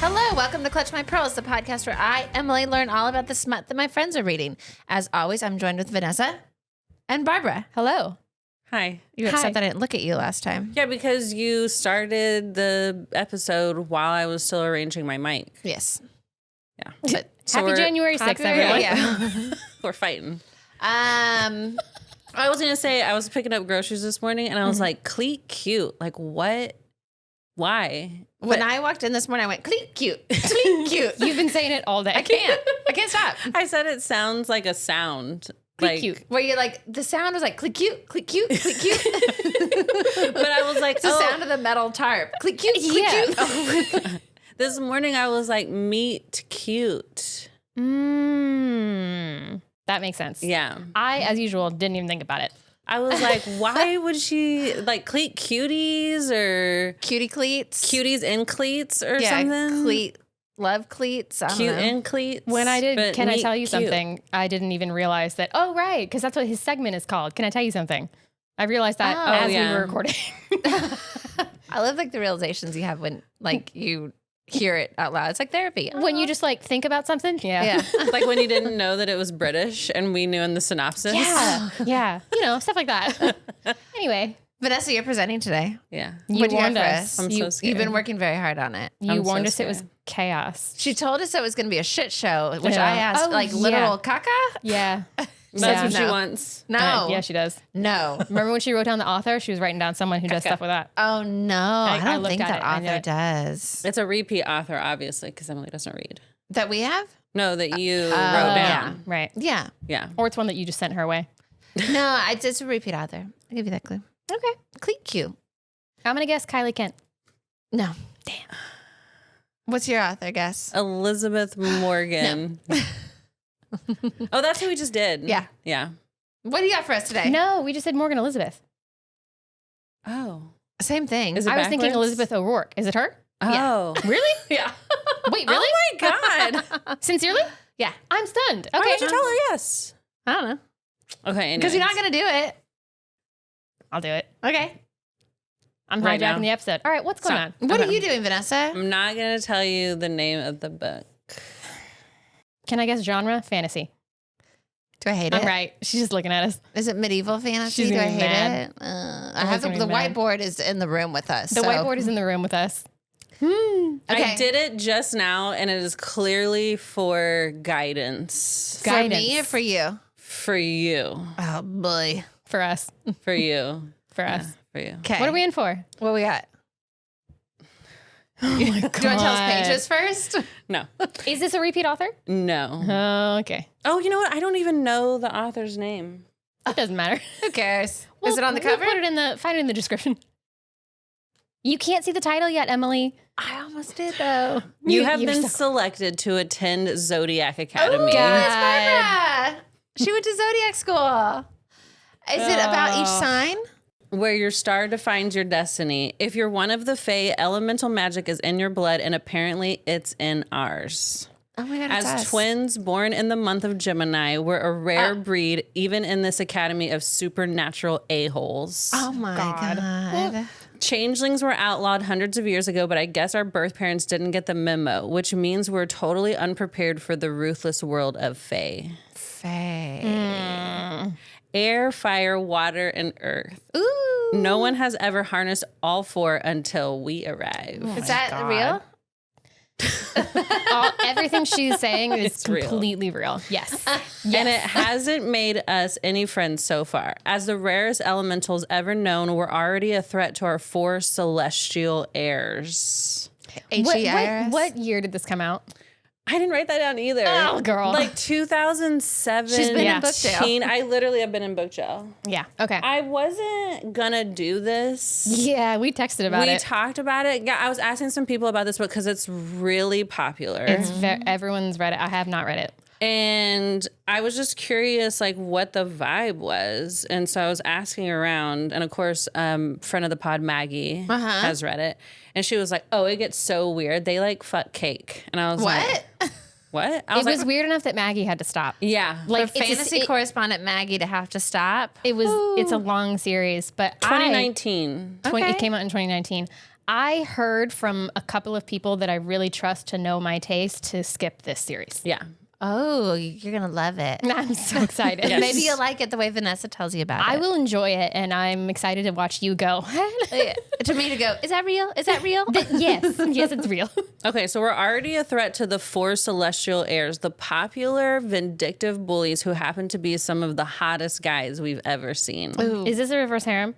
Hello, welcome to Clutch My Pearls, the podcast where I, Emily, learn all about the smut that my friends are reading. As always, I'm joined with Vanessa and Barbara. Hello. Hi. You upset that I didn't look at you last time? Yeah, because you started the episode while I was still arranging my mic. Yes. Yeah. But Happy January 6th, everyone. Yeah. We're fighting. I was going to say, I was picking up groceries this morning and I was like, cleat cute. Like, what? Why? When I walked in this morning, I went, cleat cute, cleat cute. You've been saying it all day. I can't stop. I said it sounds like a sound. Click cute. Where you're like, the sound was like, click cute, click cute, click cute. But I was like, It's the sound of the metal tarp. Click cute, click cute. Oh. This morning I was like, meet cute. That makes sense. Yeah. I, as usual, didn't even think about it. I was like, why would she like cleat cuties or Cutie cleats. cuties in cleats or something? Cleat. Love cleats. I don't Cute know. in cleats. When I did but Can I meet Tell You cute. Something, I didn't even realize that, oh, right, because that's what his segment is called. Can I Tell You Something? I realized that as we were recording. I love like the realizations you have when like you hear it out loud. It's like therapy. When you just like think about something. Yeah. Like when you didn't know that it was British and we knew in the synopsis. Yeah. Yeah. You know, stuff like that. Anyway. Vanessa, you're presenting today. Yeah. You What do you warned got for us. I'm so scared. You've been working very hard on it. You I'm warned so us it was scared. chaos. She told us it was going to be a shit show, which Yeah. I asked, Oh, like yeah. literal caca? Yeah. That's what she No. wants. No. Yeah, she does. No. Remember when she wrote down the author? She was writing down someone who does stuff with that. Oh, no. I I don't looked think at that it, I knew author it. does. It's a repeat author, obviously, because Emily doesn't read. That we have? No, that you wrote yeah. down. Right. Yeah. Yeah. Or it's one that you just sent her away. No, it's a repeat author. I'll give you that clue. Okay. Cleat cute. I'm going to guess Kylie Kent. No. Damn. What's your author guess? Elizabeth Morgan. Oh, that's who we just did. Yeah. Yeah. What do you got for us today? No, we just said Morgan Elizabeth. Oh. Same thing. Is it I was thinking backwards? Elizabeth O'Rourke. Is it her? Oh. Really? Yeah. Wait, really? Oh my God. Sincerely? Yeah. I'm stunned. Why Okay. would you tell her yes? I don't know. Okay. Because you're not going to do it. I'll do it. Okay. I'm Right hijacking now. the episode. All right, what's going Stop. on? What are you doing, Vanessa? I'm not going to tell you the name of the book. Can I guess genre? Fantasy. Do I hate I'm it? right. She's just looking at us. Is it medieval fantasy? She's Do I gonna be hate mad. it? I have gonna the be mad. whiteboard is in the room with us. The whiteboard is in the room with us. Okay. I did it just now, and it is clearly for guidance. For me or Guidance. for you? For you. Oh boy. For us. For you. For us. For you. Okay. What are we in for? What we got? Oh my God. Do you want to tell us pages first? No. Is this a repeat author? No. Oh, okay. Oh, you know what? I don't even know the author's name. It doesn't matter. Who cares? Is it on the We'll cover? put it in the, find it in the description. You can't see the title yet, Emily. I almost did though. You have you're been so- selected to attend Zodiac Academy. That's Barbara. She went to Zodiac school. Is it about each sign? Where your star defines your destiny. If you're one of the Fae, elemental magic is in your blood, and apparently it's in ours. Oh my God, it's As us. twins born in the month of Gemini, we're a rare breed, even in this academy of supernatural a-holes. Oh my God. Changelings were outlawed hundreds of years ago, but I guess our birth parents didn't get the memo, which means we're totally unprepared for the ruthless world of Fae. Fae. Air, fire, water, and earth. Ooh. No one has ever harnessed all four until we arrive. Is that real? Everything she's saying is It's real. completely real. Yes. And it hasn't made us any friends so far. As the rarest elementals ever known, we're already a threat to our four celestial heirs. H-E-I-R-S? What year did this come out? I didn't write that down either. Oh, girl. Like 2007. She's been Yeah. in book jail. I literally have been in book jail. Yeah. Okay. I wasn't gonna do this. Yeah, we texted about We it. talked about it. Yeah, I was asking some people about this book because it's really popular. It's everyone's read it. I have not read it. And I was just curious, like, what the vibe was. And so I was asking around. And of course, friend of the pod, Maggie, has read it. And she was like, oh, it gets so weird. They, like, fuck cake. And I was like, what? I It was weird enough that Maggie had to stop. Yeah. Like Like, it's a- fantasy correspondent Maggie to have to stop. It's a long series, but 2019. It came out in 2019. I heard from a couple of people that I really trust to know my taste to skip this series. Yeah. Oh, you're going to love it. I'm so excited. Yes. Maybe you'll like it the way Vanessa tells you about it. I will enjoy it, and I'm excited to watch you go. To me to go, is that real? Is that real? Yes. Yes, it's real. Okay, so we're already a threat to the 4 celestial heirs, the popular, vindictive bullies who happen to be some of the hottest guys we've ever seen. Ooh. Is this a reverse harem?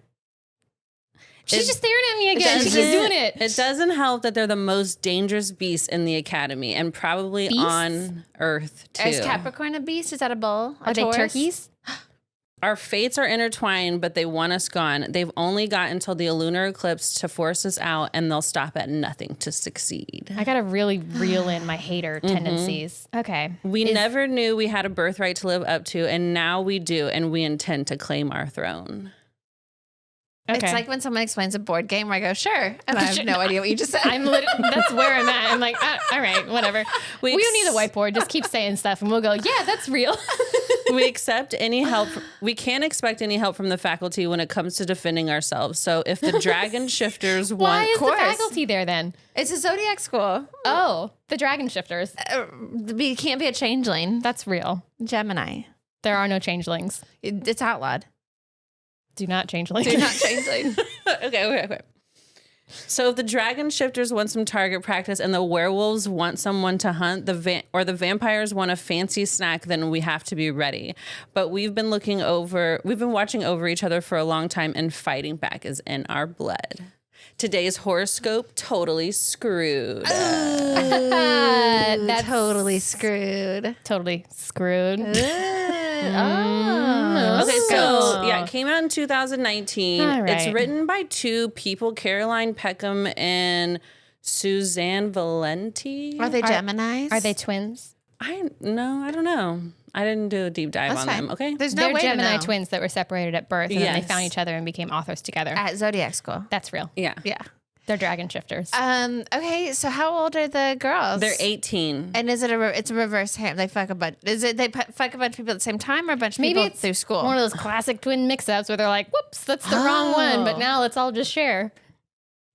She's just staring at me again. She keeps doing it. It doesn't help that they're the most dangerous beasts in the academy and probably on Earth, too. Is Capricorn a beast? Is that a bull? Are they turkeys? Our fates are intertwined, but they want us gone. They've only got until the lunar eclipse to force us out, and they'll stop at nothing to succeed. I got to really reel in my hater tendencies. Okay. We never knew we had a birthright to live up to, and now we do, and we intend to claim our throne. Okay. It's like when someone explains a board game where I go, sure. And I have no idea what you just said. That's where I'm at. I'm like, all right, whatever. We don't need the whiteboard. Just keep saying stuff and we'll go, yeah, that's real. We accept any help. We can't expect any help from the faculty when it comes to defending ourselves. So if the dragon shifters want... Why is the faculty there then? It's a zodiac school. Oh, the dragon shifters. You can't be a changeling. That's real. Gemini. There are no changelings. It's outlawed. Do not changeling. Do not changeling. Okay. So if the dragon shifters want some target practice and the werewolves want someone to hunt, the vampires want a fancy snack, then we have to be ready. But we've been watching over each other for a long time, and fighting back is in our blood. Today's horoscope, totally screwed. That's totally screwed. Totally screwed. Okay, so yeah, it came out in 2019. Right. It's written by 2 people, Caroline Peckham and Susanne Valenti. Are they Geminis? Are they twins? I don't know. I didn't do a deep dive on them. Okay, There's no They're way Gemini to know. twins that were separated at birth, and then they found each other and became authors together. At Zodiac school. That's real. yeah. They're dragon shifters. Okay, so how old are the girls? They're 18. And is it it's a reverse harem? They fuck a bunch. Is it they fuck a bunch of people at the same time, or a bunch of Maybe people it's through school? one of those classic twin mix-ups where they're like, "Whoops, that's the wrong one," but now let's all just share.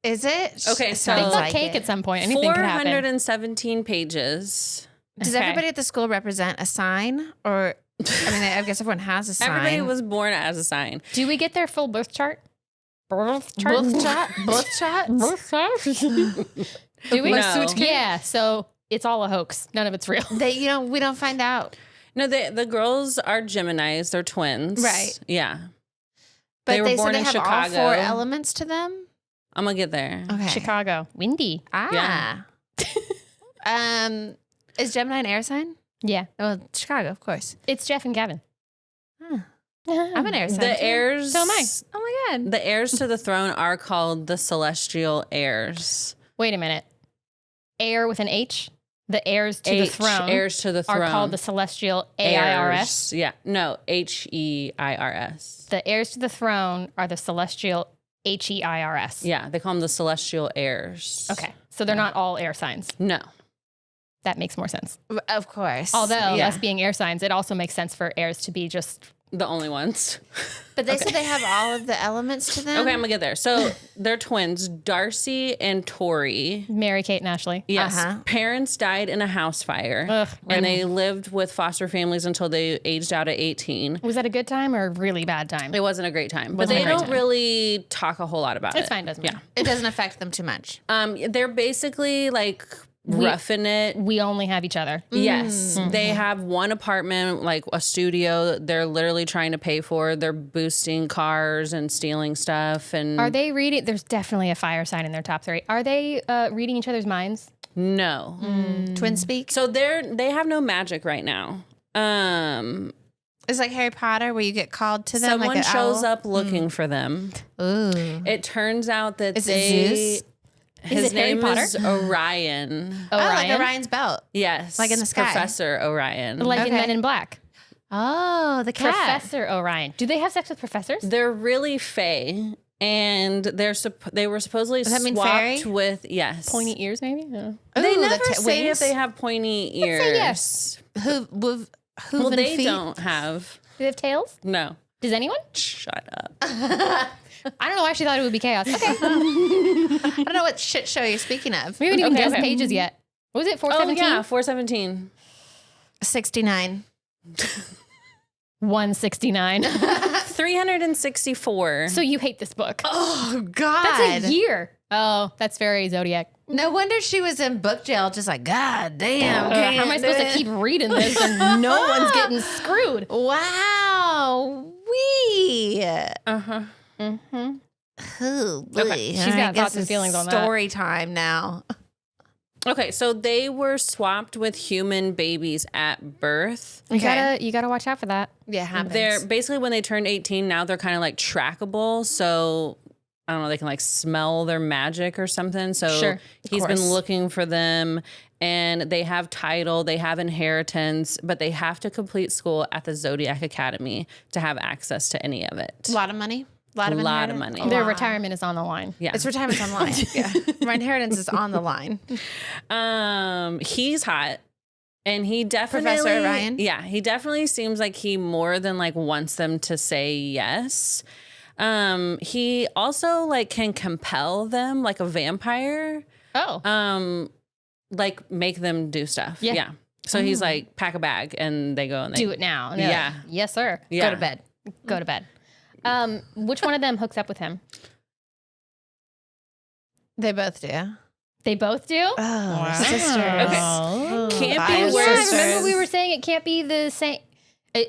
Is it? Okay, so They Sounds fuck like cake it. at some point. Anything could happen. 417 pages. Does Okay. everybody at the school represent a sign, or I mean, I guess everyone has a sign. Everybody was born as a sign. Do we get their full birth chart? Birth chart? both shot. Both shots. Birth chart? Do we? No. Yeah. So it's all a hoax. None of it's real. We don't find out. No, the girls are Geminis. They're twins. Right. Yeah. But They were born said in they have Chicago. all 4 elements to them. I'm gonna get there. Okay. Chicago, windy. Ah. Is Gemini an air sign? Yeah, Well, Chicago, of course. it's Jeff and Gavin. Huh. I'm an air sign. The too. heirs. So am I. Oh my god. The heirs to the throne are called the celestial heirs. Wait a minute. Heir with an H. The heirs to the throne Heirs to the throne are called the celestial AIRS. heirs. Yeah. No. HEIRS. The heirs to the throne are the celestial HEIRS. Yeah. They call them the celestial heirs. Okay, so they're not all air signs. No. That makes more sense. Of course. Although Yeah. us being air signs, it also makes sense for heirs to be just. The only ones. But they said they have all of the elements to them. Okay, I'm gonna get there. So they're twins, Darcy and Tory. Mary, Kate, and Ashley. Yes. Uh-huh. Parents died in a house fire. Ugh, and they lived with foster families until they aged out at 18. Was that a good time or a really bad time? It wasn't a great time. But Wasn't a they great don't time. really talk a whole lot about it. It's fine, doesn't matter. It doesn't affect them too much. They're basically like roughing it. We only have each other. Yes. They have one apartment, like a studio they're literally trying to pay for. They're boosting cars and stealing stuff. And Are they reading? There's definitely a fire sign in their top 3. Are they reading each other's minds? No. Twin speak. So they have no magic right now. It's like Harry Potter, where you get called to them. Someone like an shows owl. up looking for them. Ooh. It turns out that Is it they Zeus? his Is it Harry name Potter? is Orion. Oh, like Orion? Orion's belt. Yes. Like in the sky. Professor Orion. Like in Okay. Men in Black. Oh, the cat. Professor Orion. Do they have sex with professors? They're really Fae, and they were supposedly Does that mean swapped fairy? with yes. Pointy ears, maybe? Yeah. They Ooh, never the say wings. if they have pointy ears. say yes. Hooven Well, they feet. don't have. Do they have tails? No. Does anyone? Shut up. I don't know why she thought it would be chaos. Okay. I don't know what shit show you're speaking of. We haven't even guessed pages yet. What was it, 417? Oh, yeah, 417. 69. 169. 364. So you hate this book. Oh, God. That's a year. Oh, that's very Zodiac. No wonder she was in book jail, just like, God damn. How am I supposed to keep reading this and no one's getting screwed? Wow. Wee. Uh-huh. Mm-hmm. Oh, boy. Okay. She's got thoughts and feelings on that. Story time now. Okay, so they were swapped with human babies at birth. You gotta watch out for that. Yeah, it happens. They're basically, when they turned 18, now they're kind of like trackable. So I don't know, they can like smell their magic or something. So Sure, he's been looking for them, and they have title, they have inheritance, but they have to complete school at the Zodiac Academy to have access to any of it. A lot of money. A lot of money. Their retirement is on the line. Yeah. It's retirement's on the line. Yeah. My inheritance is on the line. He's hot. And he definitely, Professor Ryan? Yeah, he definitely seems like he more than like wants them to say yes. He also like can compel them like a vampire. Oh. Like make them do stuff. Yeah. So he's like, pack a bag, and they go and they do it now. And yeah. like, yes, sir. Yeah. Go to bed. Go to bed. Which one of them hooks up with him? They both do. They both do? Oh, Wow. sisters. Okay. Can't Bio be worse. sisters. Remember we were saying it can't be the same.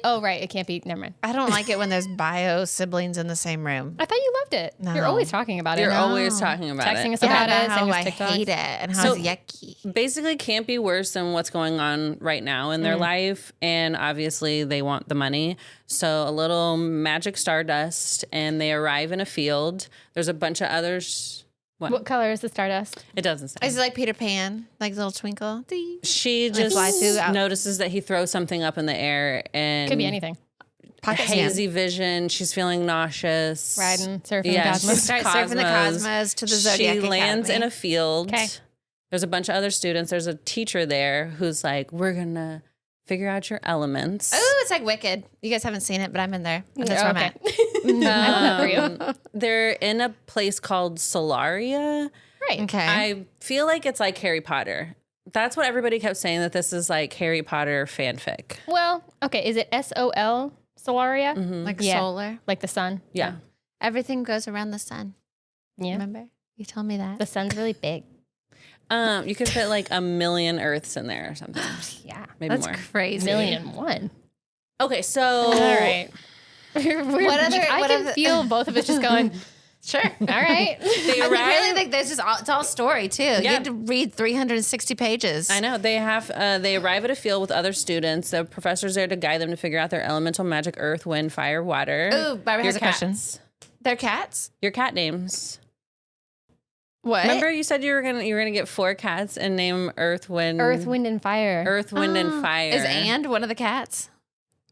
Right. It can't be. Never mind. I don't like it when there's bio siblings in the same room. I thought you loved it. No. You're always talking about it. You're always talking about texting it. us about it. how Sending us I TikToks. hate it and how So- it's yucky. Basically can't be worse than what's going on right now in their life. And obviously they want the money. So a little magic stardust, and they arrive in a field. There's a bunch of others. What color is the stardust? It doesn't say. Is it like Peter Pan? Like a little twinkle? Ding. She fly through just out. notices that he throws something up in the air, and Could be anything. Pocket hazy sand. vision. She's feeling nauseous. Riding, surfing, Yeah, cosmos. she's Start surfing the cosmos to the Zodiac She lands Academy. in a field. 'Kay. There's a bunch of other students. There's a teacher there who's like, we're going to figure out your elements. Oh, it's like Wicked. You guys haven't seen it, but I'm in there. And that's where I'm at. I love that for you. They're in a place called Solaria. Right. Okay. I feel like it's like Harry Potter. That's what everybody kept saying, that this is like Harry Potter fanfic. Well, okay. Is it SOL? Solaria? like Yeah. solar. Like the sun? Yeah. Everything goes around the sun. Yeah. Remember? You told me that. The sun's really big. You could fit like 1,000,000 Earths in there or something. Yeah. Maybe That's more. crazy. 1,000,001. Okay, so All right. What other- I what can other- feel both of us just going, Sure. all right. they I arrive. mean, really, like, there's just it's all story too. You have to read 360 pages. I know they have. They arrive at a field with other students. The professor's there to guide them to figure out their elemental magic: earth, wind, fire, water. Ooh, Barbara has Your a question. cats. They're cats. Your cat names. What? Remember, you said you were gonna get 4 cats and name earth, wind, Earth, wind, and fire. earth, wind, and fire. Is and one of the cats?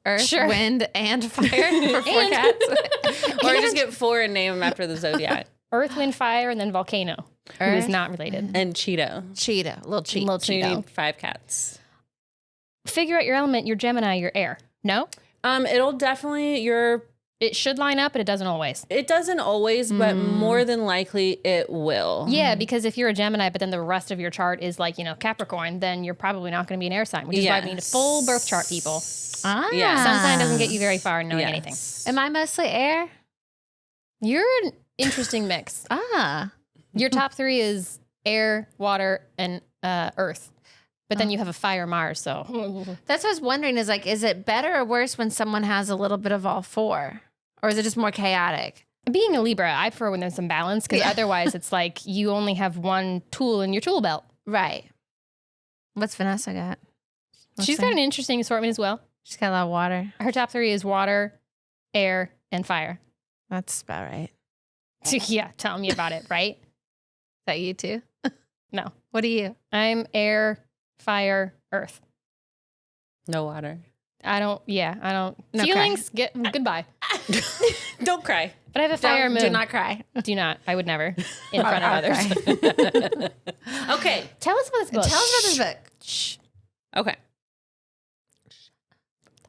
Earth, Sure. wind, and fire for 4 And- cats. or just get 4 and name them after the zodiac. Earth, wind, fire, and then volcano. Who is Earth. not related. And Cheeto. Cheetah, little cheetah. Little So you Cheeto. need 5 cats. Figure out your element, your Gemini, your air. No? It'll definitely It should line up, but it doesn't always. It doesn't always, but more than likely it will. Yeah, because if you're a Gemini, but then the rest of your chart is like, Capricorn, then you're probably not going to be an air sign, which is why we need a full birth chart, people. Ah. Yeah. Sun sign doesn't get you very far in knowing anything. Am I mostly air? You're an interesting mix. Ah. Your top 3 is air, water, and earth. But then you have a fire Mars, so. That's what I was wondering is like, is it better or worse when someone has a little bit of all 4? Or is it just more chaotic? Being a Libra, I prefer when there's some balance because otherwise it's like you only have one tool in your tool belt. Right. What's Vanessa got? She's got an interesting assortment as well. She's got a lot of water. Her top 3 is water, air, and fire. That's about right. Yeah, tell me about it, right? Is that you too? No. What are you? I'm air, fire, earth. No water. I don't. No Feelings, goodbye. Don't cry. But I have a fire moon. Do not cry. Do not. I would never. In front of others. Okay. Tell us about this book. Tell us about this book. Shh. Okay.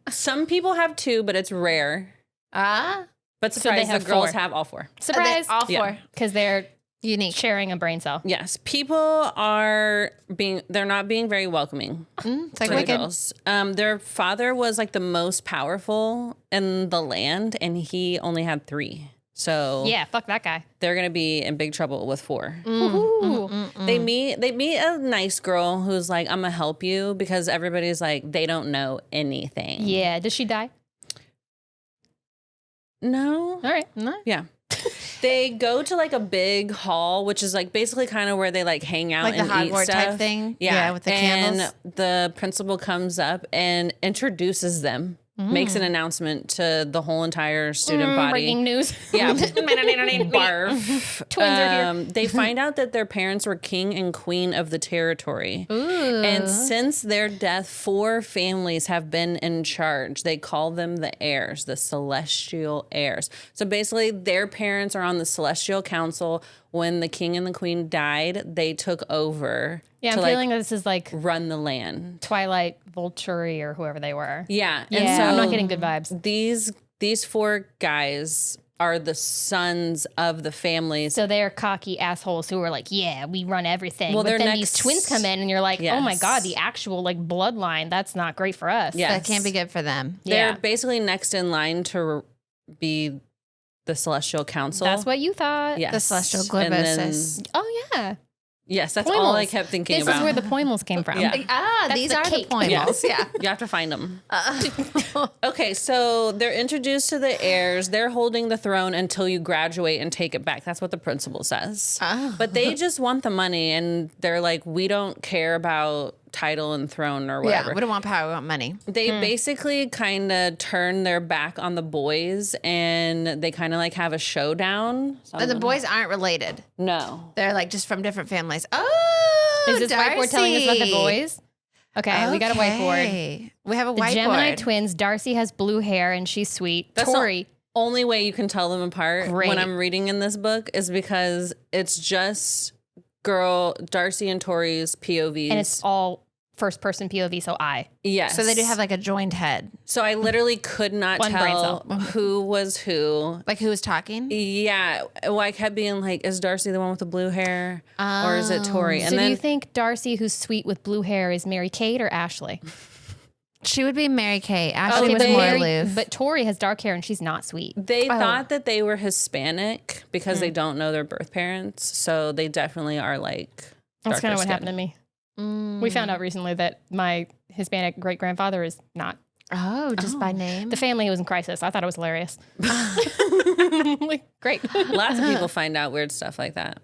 Some people have 2, but it's rare. But surprise, they have the girls 4. have all 4. Surprise. All 4. Because they're unique. sharing a brain cell. Yes. People they're not being very welcoming It's like to the wicked. girls. Their father was like the most powerful in the land, and he only had 3. So Yeah, fuck that guy. they're going to be in big trouble with 4. Woohoo. They meet a nice girl who's like, I'm going to help you, because everybody's like, they don't know anything. Yeah. Does she die? No. All right. No. Yeah. They go to like a big hall, which is like basically kind of where they like hang out Like the and eat Hogwarts stuff. type thing? Yeah. Yeah, with the candles. And the principal comes up and introduces them, makes an announcement to the whole entire student body. Breaking news. Yeah. Barf. Twins are here. They find out that their parents were king and queen of the territory. Ooh. And since their death, 4 families have been in charge. They call them the heirs, the celestial heirs. So basically, their parents are on the celestial council. When the king and the queen died, they took over. Yeah, to I'm feeling this is like run the land. Twilight Vulturi or whoever they were. Yeah. Yeah, And so I'm not getting good vibes. These 4 guys are the sons of the families. So they're cocky assholes who are like, yeah, we run everything. Well, but they're then next- these twins come in and you're like, oh my Yes. God, the actual like bloodline, that's not great for us. Yeah. That can't be good for them. They're Yeah. basically next in line to be the celestial council. That's what you thought. Yes. The celestial And then- globosis. Oh, yeah. Yes, that's all I Poimals. kept thinking This about. is where the poimals came from. Yeah. These the are cake. the poimals. Yeah. You have to find them. Okay, so they're introduced to the heirs. They're holding the throne until you graduate and take it back. That's what the principal says. Oh. But they just want the money, and they're like, we don't care about title and throne or whatever. Yeah, we don't want power, we want money. They basically kind of turn their back on the boys, and they kind of like have a showdown. The boys aren't related. No. They're like just from different families. Oh, Is this whiteboard telling us about the Darcy. boys? Okay, we got a whiteboard. Okay. We have a The whiteboard. Gemini twins, Darcy has blue hair and she's sweet. That's Tori. Only way you can tell them apart Great. when I'm reading in this book is because it's just Darcy and Tory's POVs. And it's all first person POV, so I. yes. So they do have like a joined head. So I literally could not One brain tell who was who. Like who was talking? Yeah. Well, I kept being like, is Darcy the one with the blue hair? Or is it Tori? And So do then you think Darcy, who's sweet with blue hair, is Mary Kate or Ashley? She would be Mary Kate. Ashley was but more Mary- aloof. But Tori has dark hair and she's not sweet. they thought that they were Hispanic because they don't know their birth parents. So they definitely are like That's kind darker of what skin. happened to me. We found out recently that my Hispanic great grandfather is not. Oh, just by name? The family was in crisis. I thought it was hilarious. Like, great. Lots of people find out weird stuff like that.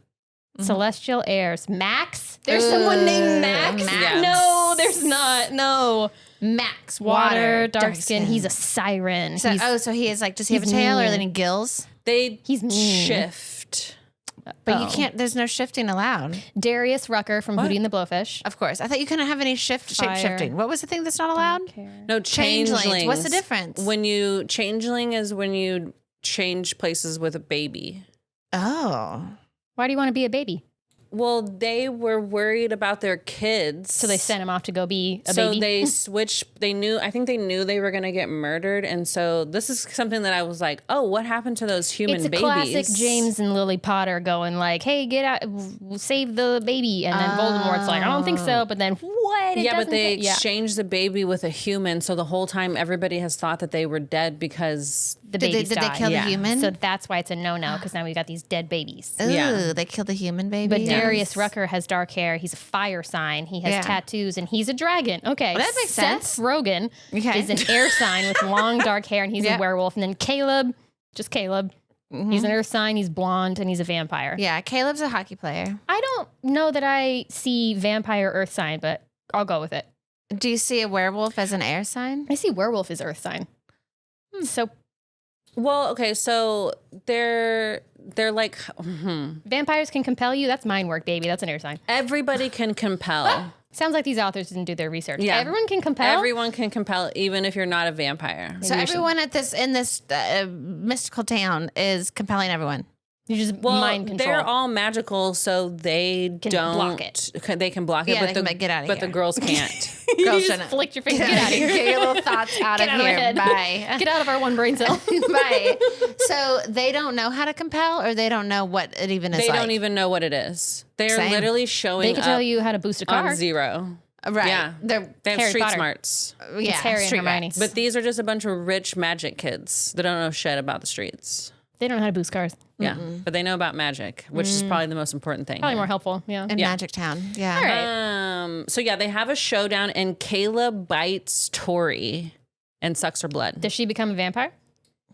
Celestial heirs. Max? There's someone named Max? Max. No, there's not. No. Max Water, dark skin. He's a siren. So, He's, so he is like, does he have a he's tail or mean. then he gills? He's mean. shift. But you can't, there's no shifting allowed. Darius Rucker from Hootie and the Blowfish. Of course. I thought you couldn't have any shape Fire. shifting. What was the thing that's not allowed? No, changelings. What's the difference? Changeling is when you change places with a baby. Oh. Why do you want to be a baby? Well, they were worried about their kids. So they sent him off to go be a So baby? they switched. I think they knew they were going to get murdered. And so this is something that I was like, oh, what happened to those human It's a babies? classic James and Lily Potter going like, hey, get out, save the baby. And then Voldemort's like, I don't think so. But then what? It Yeah, but doesn't they fit. Yeah. exchanged the baby with a human. So the whole time everybody has thought that they were dead because The Did babies they died. kill Yeah. the human? So that's why it's a no-no, because now we got these dead babies. Ooh, Yeah. they killed the human baby. But Darius Rucker has dark hair. He's a fire sign. He has Yeah. tattoos, and he's a dragon. Okay, Well, that makes Seth sense. Rogen Okay. is an air sign with long dark hair, and he's Yeah. a werewolf. And then Caleb, just Caleb, he's an earth sign. He's blonde, and he's a vampire. Yeah, Caleb's a hockey player. I don't know that I see vampire earth sign, but I'll go with it. Do you see a werewolf as an air sign? I see werewolf as earth sign. So well, okay, so they're like vampires can compel you. That's mind work, baby. That's an air sign. everybody can compel. Sounds like these authors didn't do their research. Yeah. Everyone can compel. Everyone can compel, even if you're not a vampire. So we should- everyone in this mystical town is compelling everyone. You just mind control. They're all magical, so they don't block it. They can block it, Yeah, but they can get out of but here. the girls can't. Girls you just flicked your finger. Get out of here. Get your little thoughts out Get of out of my here. head. Bye. Get out of our one brain cell. Bye. So they don't know how to compel, or they don't know what it even is They like? don't even know what it is. They're Same. literally showing They can up tell you how to boost a car. on zero. Right. Yeah. They're They have Harry street Potter. smarts. yeah, It's Harry and street Hermione. rats. But these are just a bunch of rich magic kids that don't know shit about the streets. They don't know how to boost cars. Yeah. But they know about magic, which is probably the most important thing. Probably here. more helpful. Yeah. in Magic Town. Yeah. All right. So yeah, they have a showdown and Kayla bites Tori and sucks her blood. Oh, Does she become a vampire?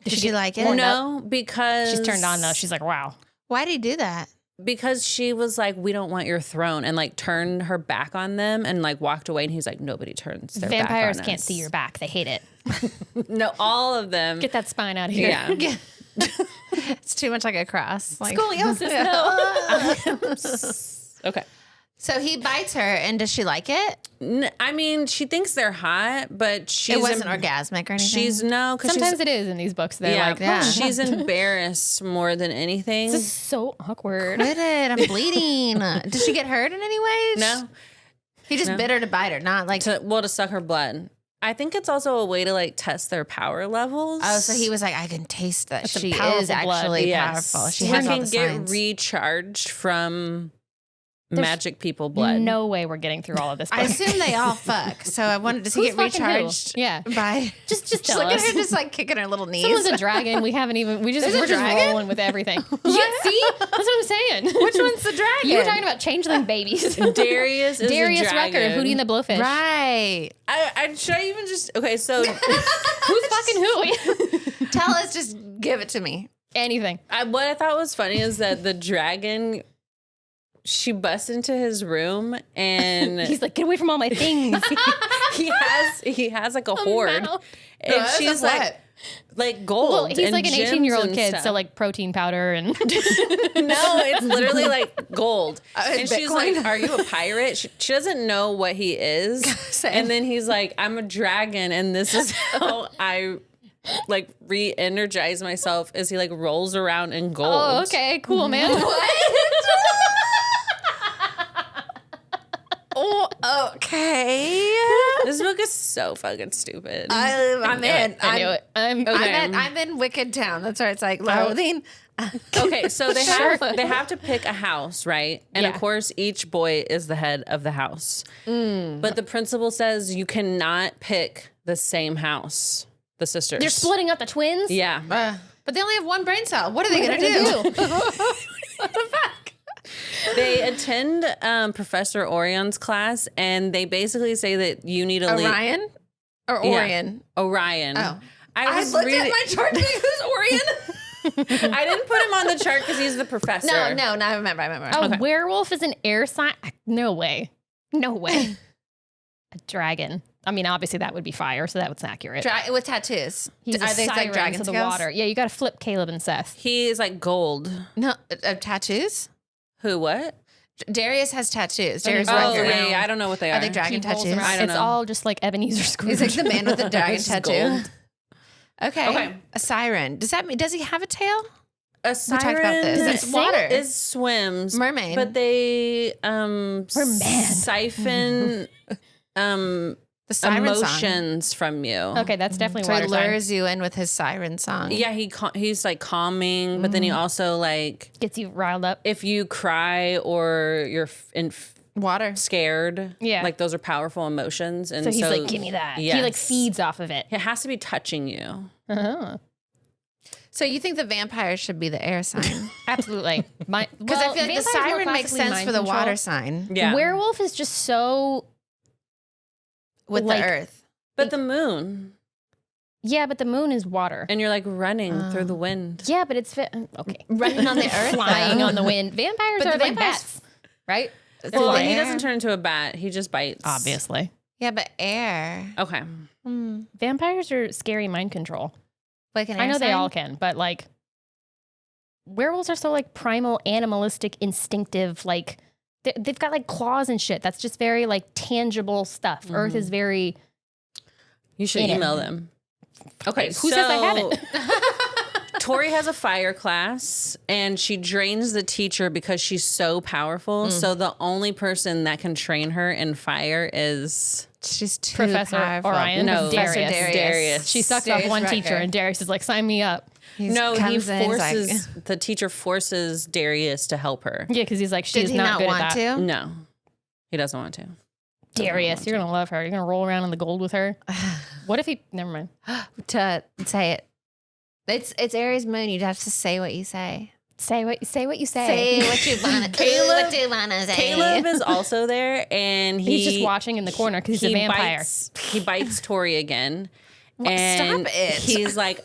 Does she like it? No, because She's turned on though. She's like, wow. Why did he do that? because she was like, we don't want your throne, and like turned her back on them and like walked away. And he's like, nobody turns their Vampires back on can't us. see your back. They hate it. No, all of them. Get that spine out of here. Yeah. It's too much like a cross. Like, Scoliosis, no. Okay. so he bites her, and does she like it? I mean, she thinks they're hot, but she's It wasn't orgasmic or anything. She's no, because Sometimes it is in these books. They're like, yeah. she's embarrassed more than anything. this is so awkward. Quit it! I'm bleeding. Did she get hurt in any way? No, He just bit her to bite her, not like. to suck her blood. I think it's also a way to like test their power levels. Oh, so he was like, I can taste that That's some she powerful is blood. actually Yes. powerful. She He has all can the get signs. recharged from magic people blood. No way we're getting through all of this. I book. assume they all fuck. So I wanted to see Who's it fucking who? recharged. Yeah. By Just just tell look at us. her, just like kicking her little knees. Someone's a dragon. We haven't even. We're just dragon? rolling with everything. Yeah, see, that's what I'm saying. Which one's the dragon? You were talking about changeling babies. Darius is Darius a dragon. Rucker, Hootie and the Blowfish. Right. Should I even just okay? So Who's fucking who? Tell us, just give it to me. Anything. what I thought was funny is that the dragon, she busts into his room and He's like, get away from all my things. he has like a hoard, mouth. and That's she's a like gold. Well, he's and like an gems 18-year-old and kid, stuff. so like protein powder and No, it's literally like gold. And it's she's Bitcoin. like, are you a pirate? She doesn't know what he is. Same. And then he's like, I'm a dragon, and this is how I like re-energize myself as he like rolls around in gold. oh, okay, cool, man. Oh, okay. This book is so fucking stupid. I'm in. I knew it. I'm in Wicked Town. That's where it's like loathing. Okay, so they have to pick a house, right? And Yeah. of course, each boy is the head of the house. But the principal says you cannot pick the same house. The sisters. They're splitting up the twins. Yeah. But they only have one brain cell. What are they going to do? What the fuck? They attend Professor Orion's class, and they basically say that you need to leave. Orion or Yeah. Orion? Orion. Oh. I I was looked really. at my chart. Who's Orion? I didn't put him on the chart because he's the professor. No, I remember. A werewolf is an air sign? No way. No way. A dragon. I mean, obviously that would be fire, so that was accurate. With tattoos. He's Are a they siren like dragon to the scales? water. Yeah, you got to flip Caleb and Seth. He is like gold. No, tattoos? Who? What? Darius has tattoos. Oh, Darius Oh, Rucker. yeah. I don't know what they are. Are they dragon He rolls tattoos? around. I don't It's know. all just like Ebenezer Scrooge. He's like the man with the dragon It's tattoo. gold. Okay. A siren. Does he have a tail? A talked siren about this. Does it It's sing? water. is swims. Mermaid. But they Merman. siphon The siren emotions from you. Okay, that's definitely song. So water he sign. lures you in with his siren song. Yeah, he's like calming, but then he also like Gets you riled up. if you cry or you're Water. scared, Yeah. like those are powerful emotions, and So he's like, give me that. He like Yes. feeds off of it. It has to be touching you. Uh-huh. So you think the vampire should be the air sign? Absolutely. Because I feel like the siren makes sense for the water sign Yeah, Werewolf is just so with Like- the earth. but the moon, yeah, but the moon is water. and you're like running through the wind. Yeah, but it's okay. Running on the earth? Flying on the wind. Vampires But are the like vampires- bats, right? Well, flying. he doesn't turn into a bat; he just bites. Obviously. Yeah, but air. Okay. Vampires are scary mind control. Like an air I know they sign? all can, but like werewolves are so like primal, animalistic, instinctive, like they've got like claws and shit. That's just very like tangible stuff. Earth is very You should In it. email them. Okay, Who says I haven't? Tori has a fire class, and she drains the teacher because she's so powerful. So the only person that can train her in fire is She's too Professor powerful. Orion. No, Darius. She sucks off one Rutger. teacher, and Darius is like, sign me up. He the teacher forces Darius to help her. Yeah, because he's like, Did she's he not not good want at that. to? No, he doesn't want to. Darius, you're gonna love her. You're gonna roll around in the gold with her. What if he? Never mind. To say it. It's Aries moon. You'd have to say what you say. Say what you say. Say what you want to. What you want to say. Caleb is also there, and He's just watching in the corner because he's a vampire. He bites Tori again. Stop it. He's like,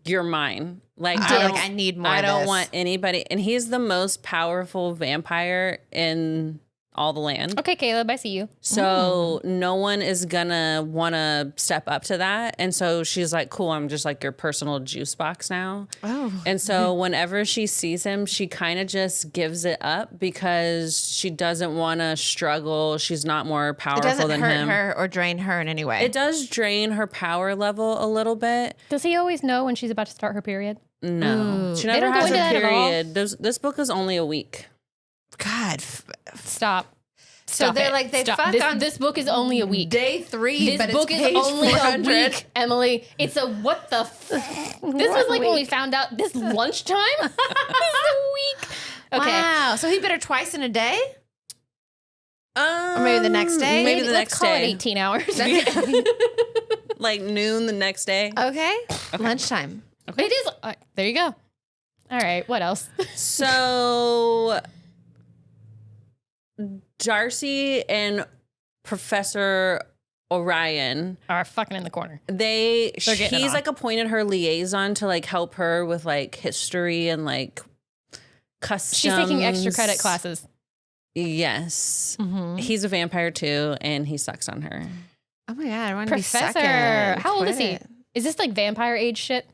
you're mine. Like, I need more. I of don't this. want anybody. And he's the most powerful vampire in all the land. Okay, Caleb, I see you. So no one is gonna want to step up to that. And so she's like, cool, I'm just like your personal juice box now. Oh. And so whenever she sees him, she kind of just gives it up because she doesn't want to struggle. She's not more It powerful doesn't than hurt him. her or drain her in any way. It does drain her power level a little bit. Does he always know when she's about to start her period? No, she They never don't go has into a that at all? period. This book is only a week. God. Stop. So Stop they're it. like, they Stop. fuck this, on this book is only a week. day 3. This but book it's is page only 400. a week, Emily. It's a what the This was like when we found out this lunchtime. This is a week. Okay. Wow. So he bit her twice in a day? Or maybe the next day? Maybe the Let's next call day. it 18 hours. Like noon the next day. Okay. Lunchtime. It is. There you go. All right. What else? So Darcy and Professor Orion, Are fucking in the corner. They're getting it he's on. like appointed her liaison to like help her with like history and like customs. She's taking extra credit classes. Yes. Mm-hmm. He's a vampire too, and he sucks on her. Oh my God. I want to be Professor. second. How old is Quit he? it. Is this like vampire age shit?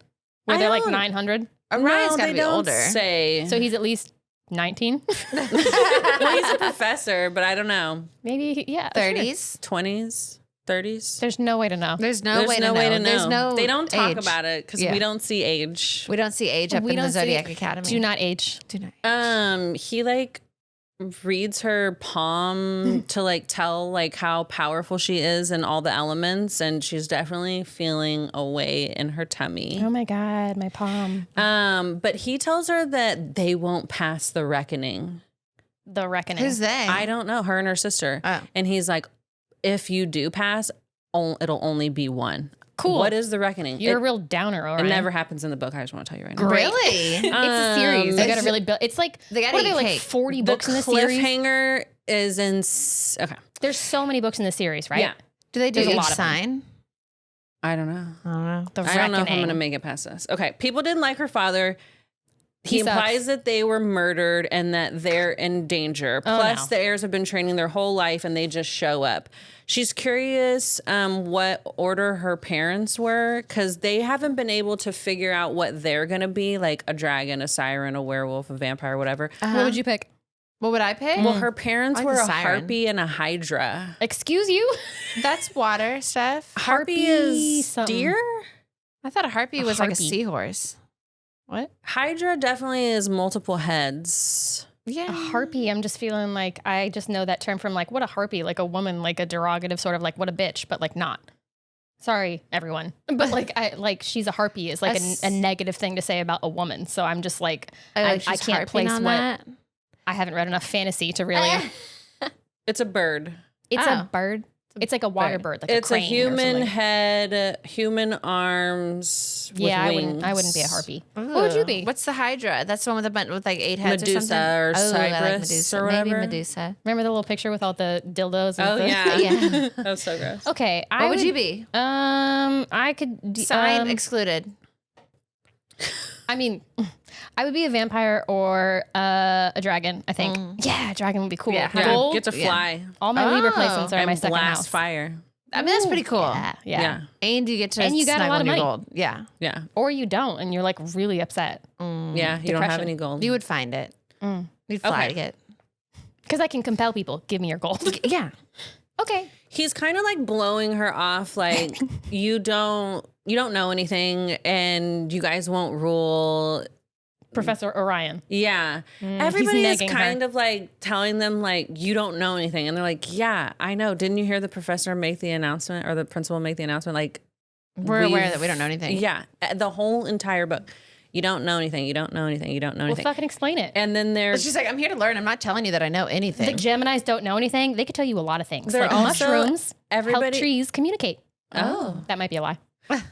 Where I they're like don't- 900? Orion's got to they be don't older. say. So he's at least 19? Well, he's a professor, but I don't know. Maybe, yeah. sure. 30s. 20s, 30s. There's no way to know. There's no There's way no to way know. to know. There's no They don't talk age. about it because Yeah. we don't see age. We don't see age up We in the don't see- Zodiac Academy. Do not age. Do not. He like reads her palm to like tell like how powerful she is and all the elements, and she's definitely feeling a way in her tummy. Oh my God, my palm. But he tells her that they won't pass the reckoning. The Reckoning. Who's they? I don't know, her and her sister. Oh. And he's like, if you do pass, it'll only be one. Cool. What is the reckoning? You're a it, real downer, Orion. it never happens in the book. I just want to tell you right now. Really? It's a series. They got to It's- really build. It's like, They gotta what are they, eat like cake. 40 books in The the series? cliffhanger is in. Okay. There's so many books in the series, right? Yeah. Do they do There's a each lot of them. sign? I don't know. I don't know. The I don't know if I'm Reckoning. going to make it past this. Okay. People didn't like her father. He He sucks. implies that they were murdered and that they're in danger. Oh, Plus, no. the heirs have been training their whole life and they just show up. She's curious what order her parents were because they haven't been able to figure out what they're going to be, like a dragon, a siren, a werewolf, a vampire, whatever. What would you pick? What would I pick? Well, her parents I like were the a siren. harpy and a hydra. Excuse you? That's water stuff. Harpy Harpy is something. deer? I thought a harpy was like a harpy. seahorse. What? Hydra definitely is multiple heads. Yeah. A harpy, I'm just feeling like I just know that term from like what a harpy, like a woman, like a derogative sort of like what a bitch, but like not. Sorry, everyone, but like she's a harpy is like a negative thing to say about a woman. So I'm just like I she's can't harping place on what that. I haven't read enough fantasy to really. It's a bird. It's Oh. a bird. It's like a water bird, like It's a a crane or human something. head, human arms. Yeah, with I wouldn't be a wings. harpy. What would you be? What's the Hydra? That's the one with a bunch with like 8 heads Medusa or something. or I like Cypress Medusa. or Maybe whatever. Medusa. Remember the little picture with all the dildos? And Oh the- yeah, Yeah. that was so gross. Okay, What would you be? I could Sign excluded. I mean, I would be a vampire or a dragon, I think. Yeah, a dragon would be cool. Yeah. Yeah, Gold. get to fly All my Libra Oh. placements are in my and second blast house. fire. I mean, that's pretty cool. Yeah, yeah. Yeah, And you get to And you got a snuggle lot of your money. gold. Yeah. yeah, Or you don't, and you're like really upset yeah. You don't have Depression. any gold. You would find it. You'd fly Okay. to get. because I can compel people. Give me your gold. Yeah. Okay. He's kind of like blowing her off, like you don't you don't know anything and you guys won't rule. Professor Orion. Yeah. Everybody is kind of like telling them like, you don't know anything. And they're like, yeah, I know. Didn't you hear the professor make the announcement or the principal make the announcement? Like, we're aware that we don't know anything. Yeah. The whole entire book. You don't know anything. You don't know anything. You don't know anything. Well, fucking explain it. And then there's... She's like, I'm here to learn. I'm not telling you that I know anything. The Geminis don't know anything. They could tell you a lot of things. They're like also, mushrooms help trees communicate. Oh. That might be a lie.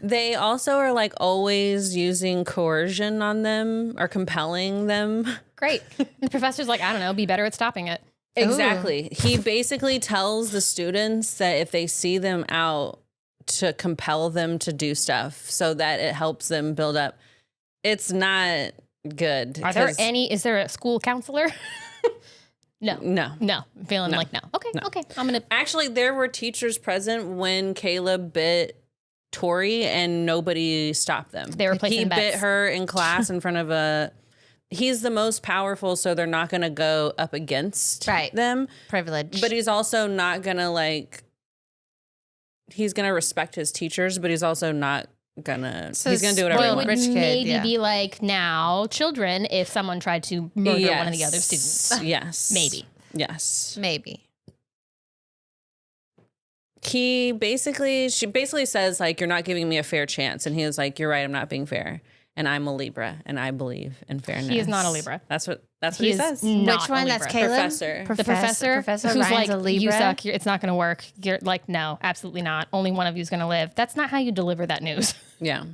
They also are like always using coercion on them or compelling them. Great. The professor's like, I don't know, be better at stopping it. Exactly. Ooh. He basically tells the students that if they see them out, to compel them to do stuff so that it helps them build up. It's not good. Is there a school counselor? No. I'm feeling like no. Okay. I'm going to. Actually, there were teachers present when Caleb bit Tory and nobody stopped them. They were placing bets. He bit her in class in front of he's the most powerful, so they're not going to go up against them. Privilege. But he's also not going to he's going to respect his teachers, but he's also not going to, he's going to do whatever he wants. Rich kid, maybe be like, now, children, if someone tried to murder one of the other students. Yes. Maybe. Yes. Maybe. She basically says like, you're not giving me a fair chance. And he was like, you're right. I'm not being fair. And I'm a Libra and I believe in fairness. He is not a Libra. That's what he says. Which one? That's Caleb? The professor who's Ryan's like, a Libra? you suck. It's not going to work. You're like, no, absolutely not. Only one of you is going to live. That's not how you deliver that news. Yeah.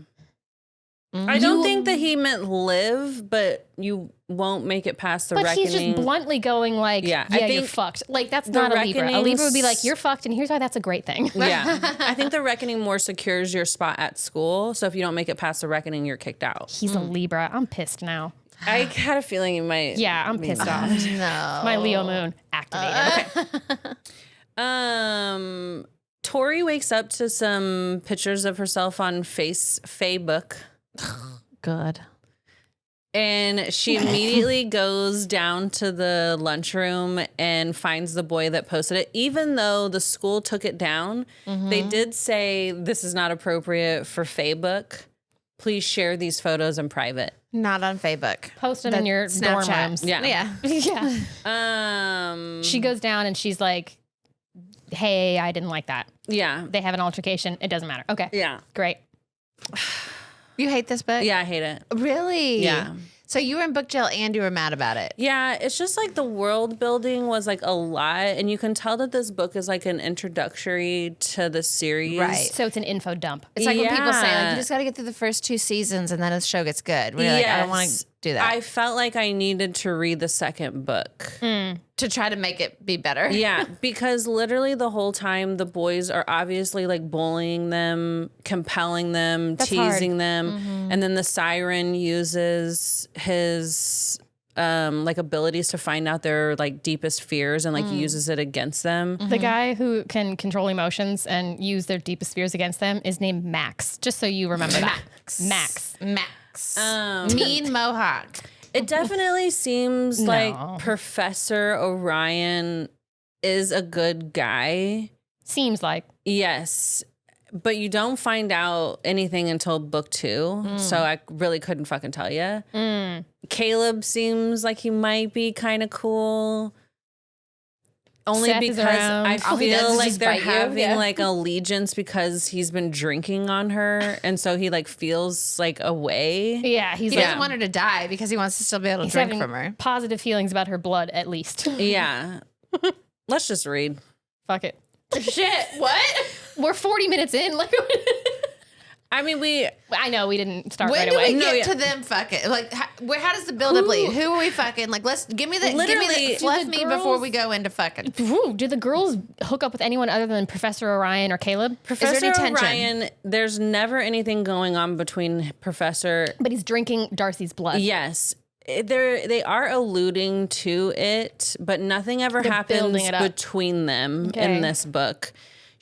I don't think that he meant live, but you won't make it past the reckoning. But he's just bluntly going like, yeah, you're fucked. Like, that's not a Libra. A Libra would be like, you're fucked, and here's why that's a great thing. Yeah. I think the reckoning more secures your spot at school. So if you don't make it past the reckoning, you're kicked out. He's a Libra. I'm pissed now. I had a feeling you might. Yeah, I'm pissed off. No. My Leo moon activated. Okay. Tori wakes up to some pictures of herself on Facebook. Good. And she immediately goes down to the lunchroom and finds the boy that posted it. Even though the school took it down, they did say this is not appropriate for Facebook. Please share these photos in private. Not on Facebook. Post them in your dorm rooms. Yeah. She goes down and she's like, hey, I didn't like that. Yeah. They have an altercation. It doesn't matter. Okay. Yeah. Great. You hate this book? Yeah, I hate it. Really? Yeah. So you were in book jail and you were mad about it. Yeah, it's just like the world building was like a lot. And you can tell that this book is like an introductory to the series. Right. So it's an info dump. It's like when people say, like, you just got to get through the first 2 seasons and then the show gets good. We're like, I don't want to do that. I felt like I needed to read the second book. To try to make it be better. Yeah, because literally the whole time the boys are obviously like bullying them, compelling them, teasing them. And then the siren uses his like abilities to find out their like deepest fears and like uses it against them. The guy who can control emotions and use their deepest fears against them is named Max. Just so you remember that. Max. Mean Mohawk. It definitely seems like Professor Orion is a good guy. Seems like. Yes. But you don't find out anything until book 2. So I really couldn't fucking tell you. Caleb seems like he might be kind of cool. Only Seth because I feel like they're having like allegiance because he's been drinking on her. And so he like feels like away. Yeah. He doesn't want her to die because he wants to still be able to drink from her. Positive feelings about her blood, at least. Yeah. Let's just read. Fuck it. Shit. What? We're 40 minutes in. Like, I mean, I know we didn't start when right away. When do we get to them fucking? Like, how does the buildup lead? Who are we fucking? Like, give me the fluff me before we go into fucking. Ooh, do the girls hook up with anyone other than Professor Orion or Caleb? Professor Orion, there's never anything going on between Professor. But he's drinking Darcy's blood. Yes. They are alluding to it, but nothing ever happens between them in this book.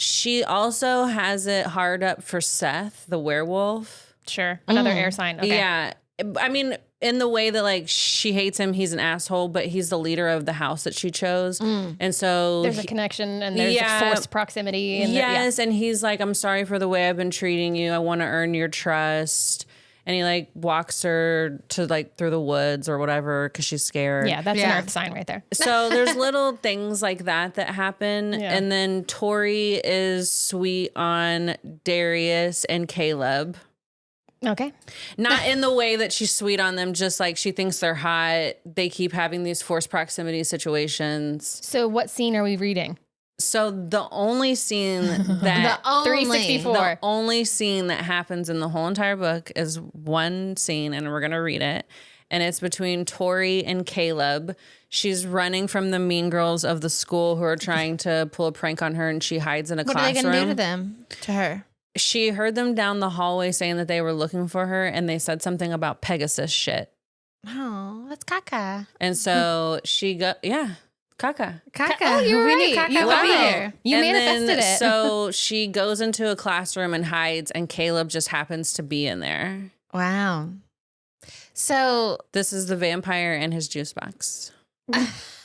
She also has it hard up for Seth, the werewolf. Sure. Another air sign. Okay. Yeah. I mean, in the way that like she hates him, he's an asshole, but he's the leader of the house that she chose. And so there's a connection and there's a forced proximity. And and he's like, I'm sorry for the way I've been treating you. I want to earn your trust. And he like walks her to like through the woods or whatever because she's scared. Yeah, that's an earth sign right there. So there's little things like that happen. Yeah. And then Tori is sweet on Darius and Caleb. Okay. Not in the way that she's sweet on them, just like she thinks they're hot. They keep having these forced proximity situations. So what scene are we reading? So the only scene that 364. The only scene that happens in the whole entire book is one scene, and we're gonna read it. And it's between Tori and Caleb. She's running from the mean girls of the school who are trying to pull a prank on her, and she hides in a classroom. What are they gonna do to them? To her? She heard them down the hallway saying that they were looking for her, and they said something about Pegasus shit. Oh, that's Caca. And so she Caca. Caca. Oh, you're we right. knew Caca You would be wow. here. You And manifested then, it. So she goes into a classroom and hides, and Caleb just happens to be in there. Wow. So This is the vampire and his juice box.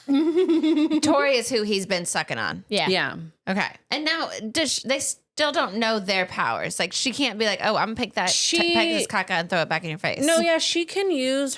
Tori is who he's been sucking on. Yeah. Yeah. Okay. And now they still don't know their powers. Like she can't be like, oh, I'm gonna pick that, peck this caca and throw it back in your face. No, yeah, she can use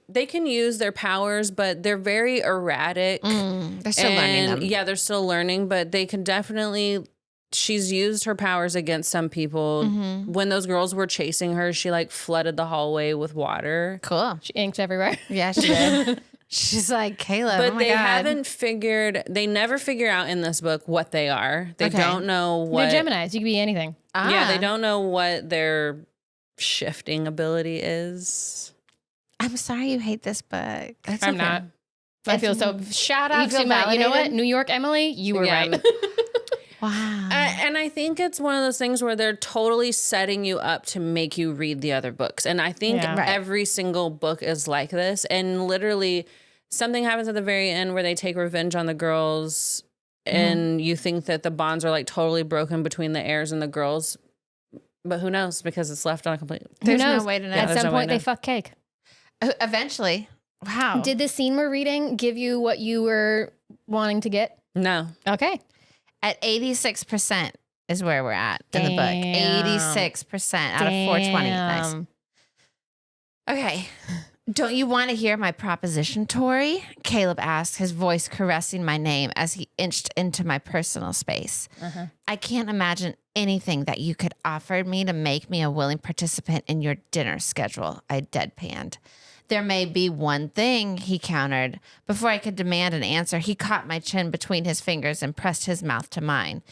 they can use their powers, but they're very erratic. They're still learning them. Yeah, they're still learning, but they can definitely, she's used her powers against some people. When those girls were chasing her, she like flooded the hallway with water. Cool. She inked everywhere. Yeah, she did. She's like, Caleb, But oh my they God. they never figure out in this book what they are. They don't know what. They're Geminis. You could be anything. Yeah, they don't know what their shifting ability is. I'm sorry you hate this book. That's I'm okay. not. I feel so. Shout out to my, you know what? New York Emily, you were right. Wow. And I think it's one of those things where they're totally setting you up to make you read the other books. And I think every single book is like this. And literally something happens at the very end where they take revenge on the girls and you think that the bonds are like totally broken between the heirs and the girls. But who knows? Because it's left on a complete... There's who knows? no way to know. At some point, they fuck cake. Eventually. Wow. Did the scene we're reading give you what you were wanting to get? No. Okay. At 86% is where we're at in the book. 86% out of 420. Nice. Okay. Don't you want to hear my proposition, Tori? Caleb asked, his voice caressing my name as he inched into my personal space. I can't imagine anything that you could offer me to make me a willing participant in your dinner schedule, I deadpanned. There may be one thing, he countered. Before I could demand an answer, he caught my chin between his fingers and pressed his mouth to mine.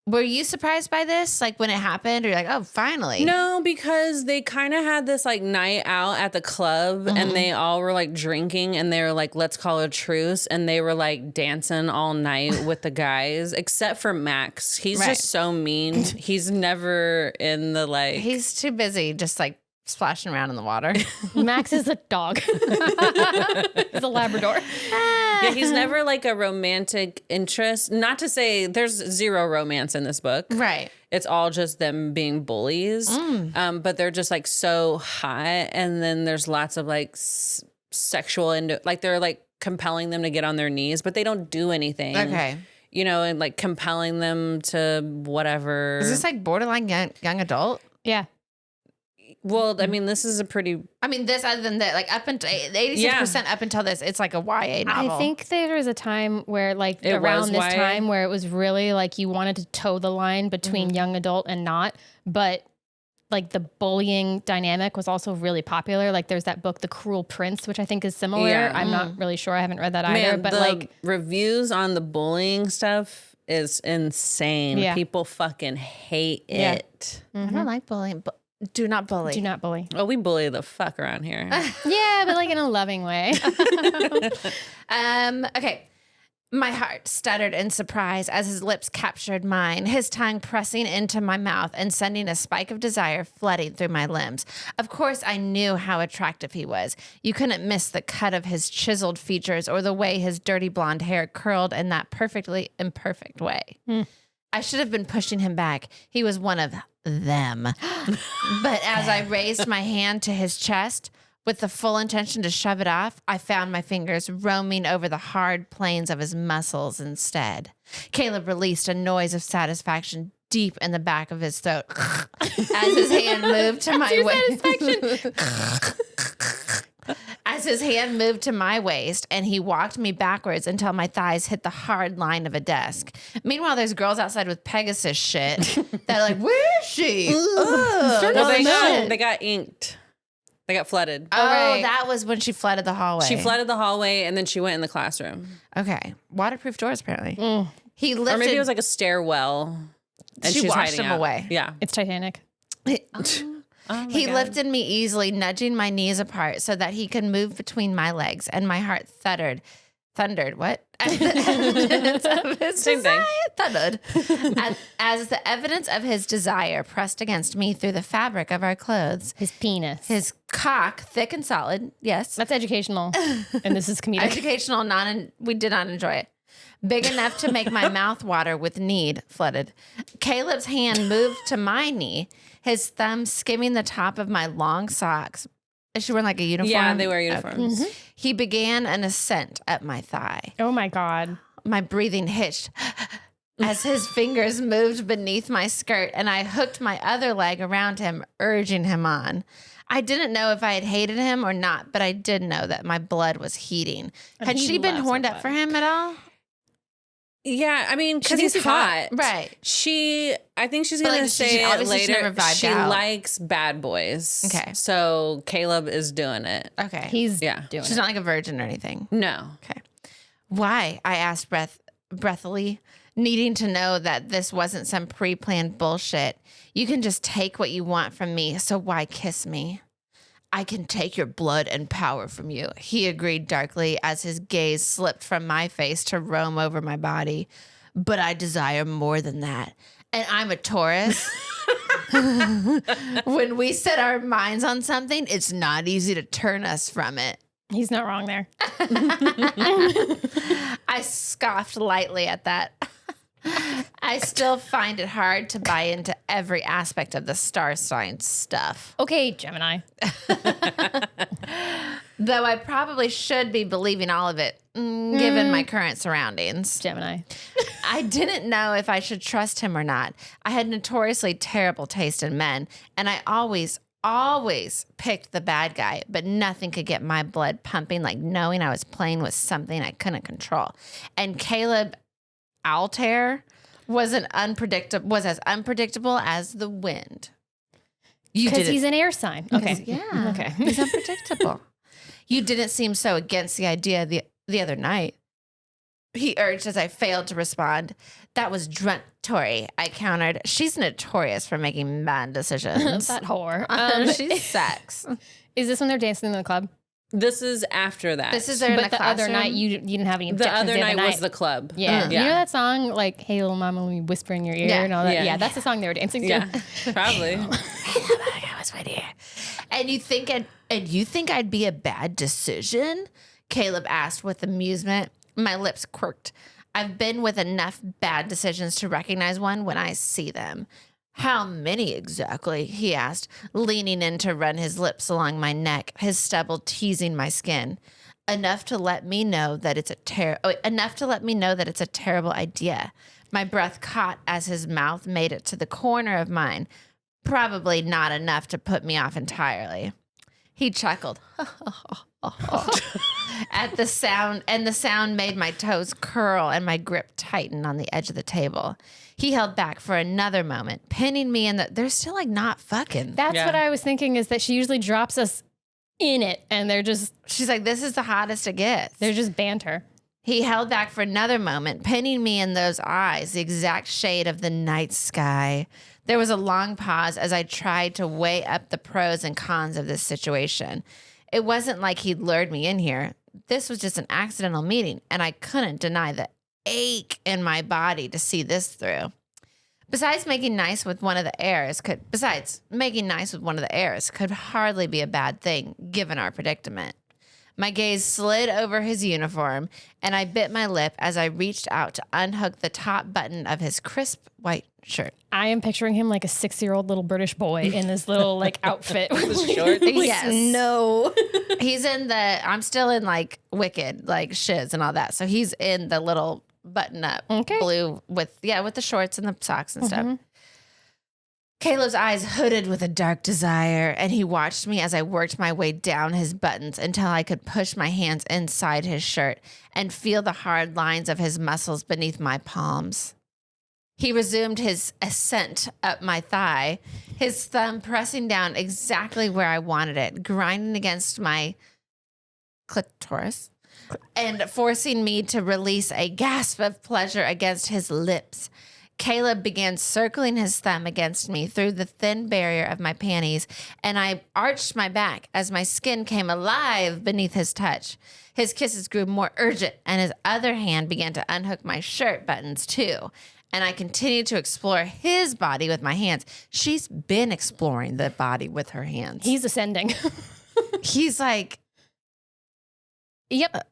Were you surprised by this? Like when it happened, or you're like, oh, finally? No, because they kind of had this like night out at the club and they all were like drinking and they were like, let's call a truce. And they were like dancing all night with the guys, except for Max. He's just so mean. He's never in the like. He's too busy just like splashing around in the water. Max is a dog. He's a Labrador. Yeah, he's never like a romantic interest. Not to say there's zero romance in this book. Right. It's all just them being bullies. But they're just like so hot. And then there's lots of like sexual, like they're like compelling them to get on their knees, but they don't do anything. Okay. You know, and like compelling them to whatever. Is this like borderline young adult? Yeah. Well, I mean, this is a pretty... I mean, this other than that, like up until 86% up until this, it's like a YA novel. I think there was a time where like around this time where it was really like you wanted to toe the line between young adult and not, but like the bullying dynamic was also really popular. Like there's that book, The Cruel Prince, which I think is similar. Yeah. I'm not really sure. I haven't read that either, but the like reviews on the bullying stuff is insane. Yeah. People fucking hate it. I don't like bullying, but do not bully. do not bully. Oh, we bully the fuck around here. Yeah, but like in a loving way. Okay. My heart stuttered in surprise as his lips captured mine, his tongue pressing into my mouth and sending a spike of desire flooding through my limbs. Of course, I knew how attractive he was. You couldn't miss the cut of his chiseled features or the way his dirty blonde hair curled in that perfectly imperfect way. I should have been pushing him back. He was one of them. But as I raised my hand to his chest, With the full intention to shove it off, I found my fingers roaming over the hard planes of his muscles instead. Caleb released a noise of satisfaction deep in the back of his throat as his hand moved to my waist. As his hand moved to my waist, and he walked me backwards until my thighs hit the hard line of a desk. Meanwhile, there's girls outside with Pegasus shit that are like, where is she? They got inked. They got flooded. Oh, right. That was when she flooded the hallway. She flooded the hallway, and then she went in the classroom. Okay. Waterproof doors, apparently. He lifted, or maybe it was like a stairwell. And she washed him away. Yeah. It's Titanic. He lifted me easily, nudging my knees apart so that he could move between my legs, and my heart thundered. What? As the evidence of his Same desire, thing. thundered. As the evidence of his desire pressed against me through the fabric of our clothes. His penis. His cock, thick and solid. Yes. That's educational. And this is comedic. Educational, we did not enjoy it. Big enough to make my mouth water with need, flooded. Caleb's hand moved to my knee, his thumb skimming the top of my long socks. Is she wearing like a uniform? Yeah, they wear uniforms. Okay. He began an ascent up my thigh. Oh my God. My breathing hitched as his fingers moved beneath my skirt, and I hooked my other leg around him, urging him on. I didn't know if I had hated him or not, but I did know that my blood was heating. Had she been horned up for him at all? Yeah, I mean, because he's hot. Right. I think she's going to say it later. She likes bad boys. Okay. So Caleb is doing it. Okay. He's doing it. She's not like a virgin or anything. No. Okay. Why? I asked breathily, needing to know that this wasn't some pre-planned bullshit. You can just take what you want from me, so why kiss me? I can take your blood and power from you, he agreed darkly as his gaze slipped from my face to roam over my body. But I desire more than that. And I'm a Taurus. When we set our minds on something, it's not easy to turn us from it. He's not wrong there. I scoffed lightly at that. I still find it hard to buy into every aspect of the star sign stuff. Okay, Gemini. Though I probably should be believing all of it, given my current surroundings. Gemini. I didn't know if I should trust him or not. I had notoriously terrible taste in men, and I always picked the bad guy, but nothing could get my blood pumping like knowing I was playing with something I couldn't control. And Caleb Altair was as unpredictable as the wind. Because he's an air sign. Okay. Yeah. Okay. He's unpredictable. You didn't seem so against the idea the other night, he urged as I failed to respond. That was drunk Tory, I countered. She's notorious for making bad decisions. That whore. She sucks. Is this when they're dancing in the club? This is after that. This is there in but the other night you didn't have any objections. The other night was the club. Yeah. You know that song like "Hey Little Mama, Let Me Whisper in Your Ear" and all that. Yeah, that's the song they were dancing to. Yeah, probably. I was right here. And you think I'd be a bad decision? Caleb asked with amusement. My lips quirked. I've been with enough bad decisions to recognize one when I see them. How many exactly? He asked, leaning in to run his lips along my neck, his stubble teasing my skin. Enough to let me know that it's a terrible idea. My breath caught as his mouth made it to the corner of mine. Probably not enough to put me off entirely. He chuckled at the sound, and the sound made my toes curl and my grip tighten on the edge of the table. He held back for another moment, pinning me in they're still like not fucking. That's what I was thinking, is that she usually drops us in it and she's like, this is the hottest it gets. They're just banter. He held back for another moment, pinning me in those eyes, the exact shade of the night sky. There was a long pause as I tried to weigh up the pros and cons of this situation. It wasn't like he'd lured me in here. This was just an accidental meeting, and I couldn't deny the ache in my body to see this through. Besides, making nice with one of the heirs could hardly be a bad thing, given our predicament. My gaze slid over his uniform, and I bit my lip as I reached out to unhook the top button of his crisp white shirt. I am picturing him like a 6-year-old little British boy in this little like outfit with shorts. Yes. No. He's in I'm still in like Wicked, like shiz and all that. So he's in the little button up blue with the shorts and the socks and stuff. Caleb's eyes hooded with a dark desire, and he watched me as I worked my way down his buttons until I could push my hands inside his shirt and feel the hard lines of his muscles beneath my palms. He resumed his ascent up my thigh, his thumb pressing down exactly where I wanted it, grinding against my clitoris and forcing me to release a gasp of pleasure against his lips. Caleb began circling his thumb against me through the thin barrier of my panties, and I arched my back as my skin came alive beneath his touch. His kisses grew more urgent, and his other hand began to unhook my shirt buttons too. And I continued to explore his body with my hands. She's been exploring the body with her hands. He's ascending. He's like, yep.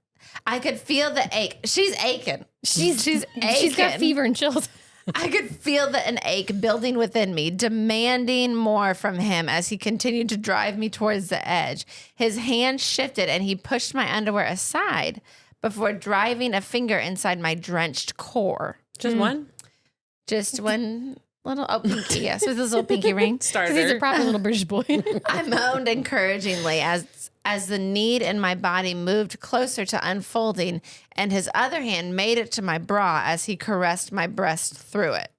I could feel the ache. She's aching. She's aching. She's got fever and chills. I could feel an ache building within me, demanding more from him as he continued to drive me towards the edge. His hand shifted and he pushed my underwear aside before driving a finger inside my drenched core. Just one? Just one little, pinky, yes, with his little pinky ring. Starter. He's a proper little British boy. I moaned encouragingly as the need in my body moved closer to unfolding, and his other hand made it to my bra as he caressed my breast through it.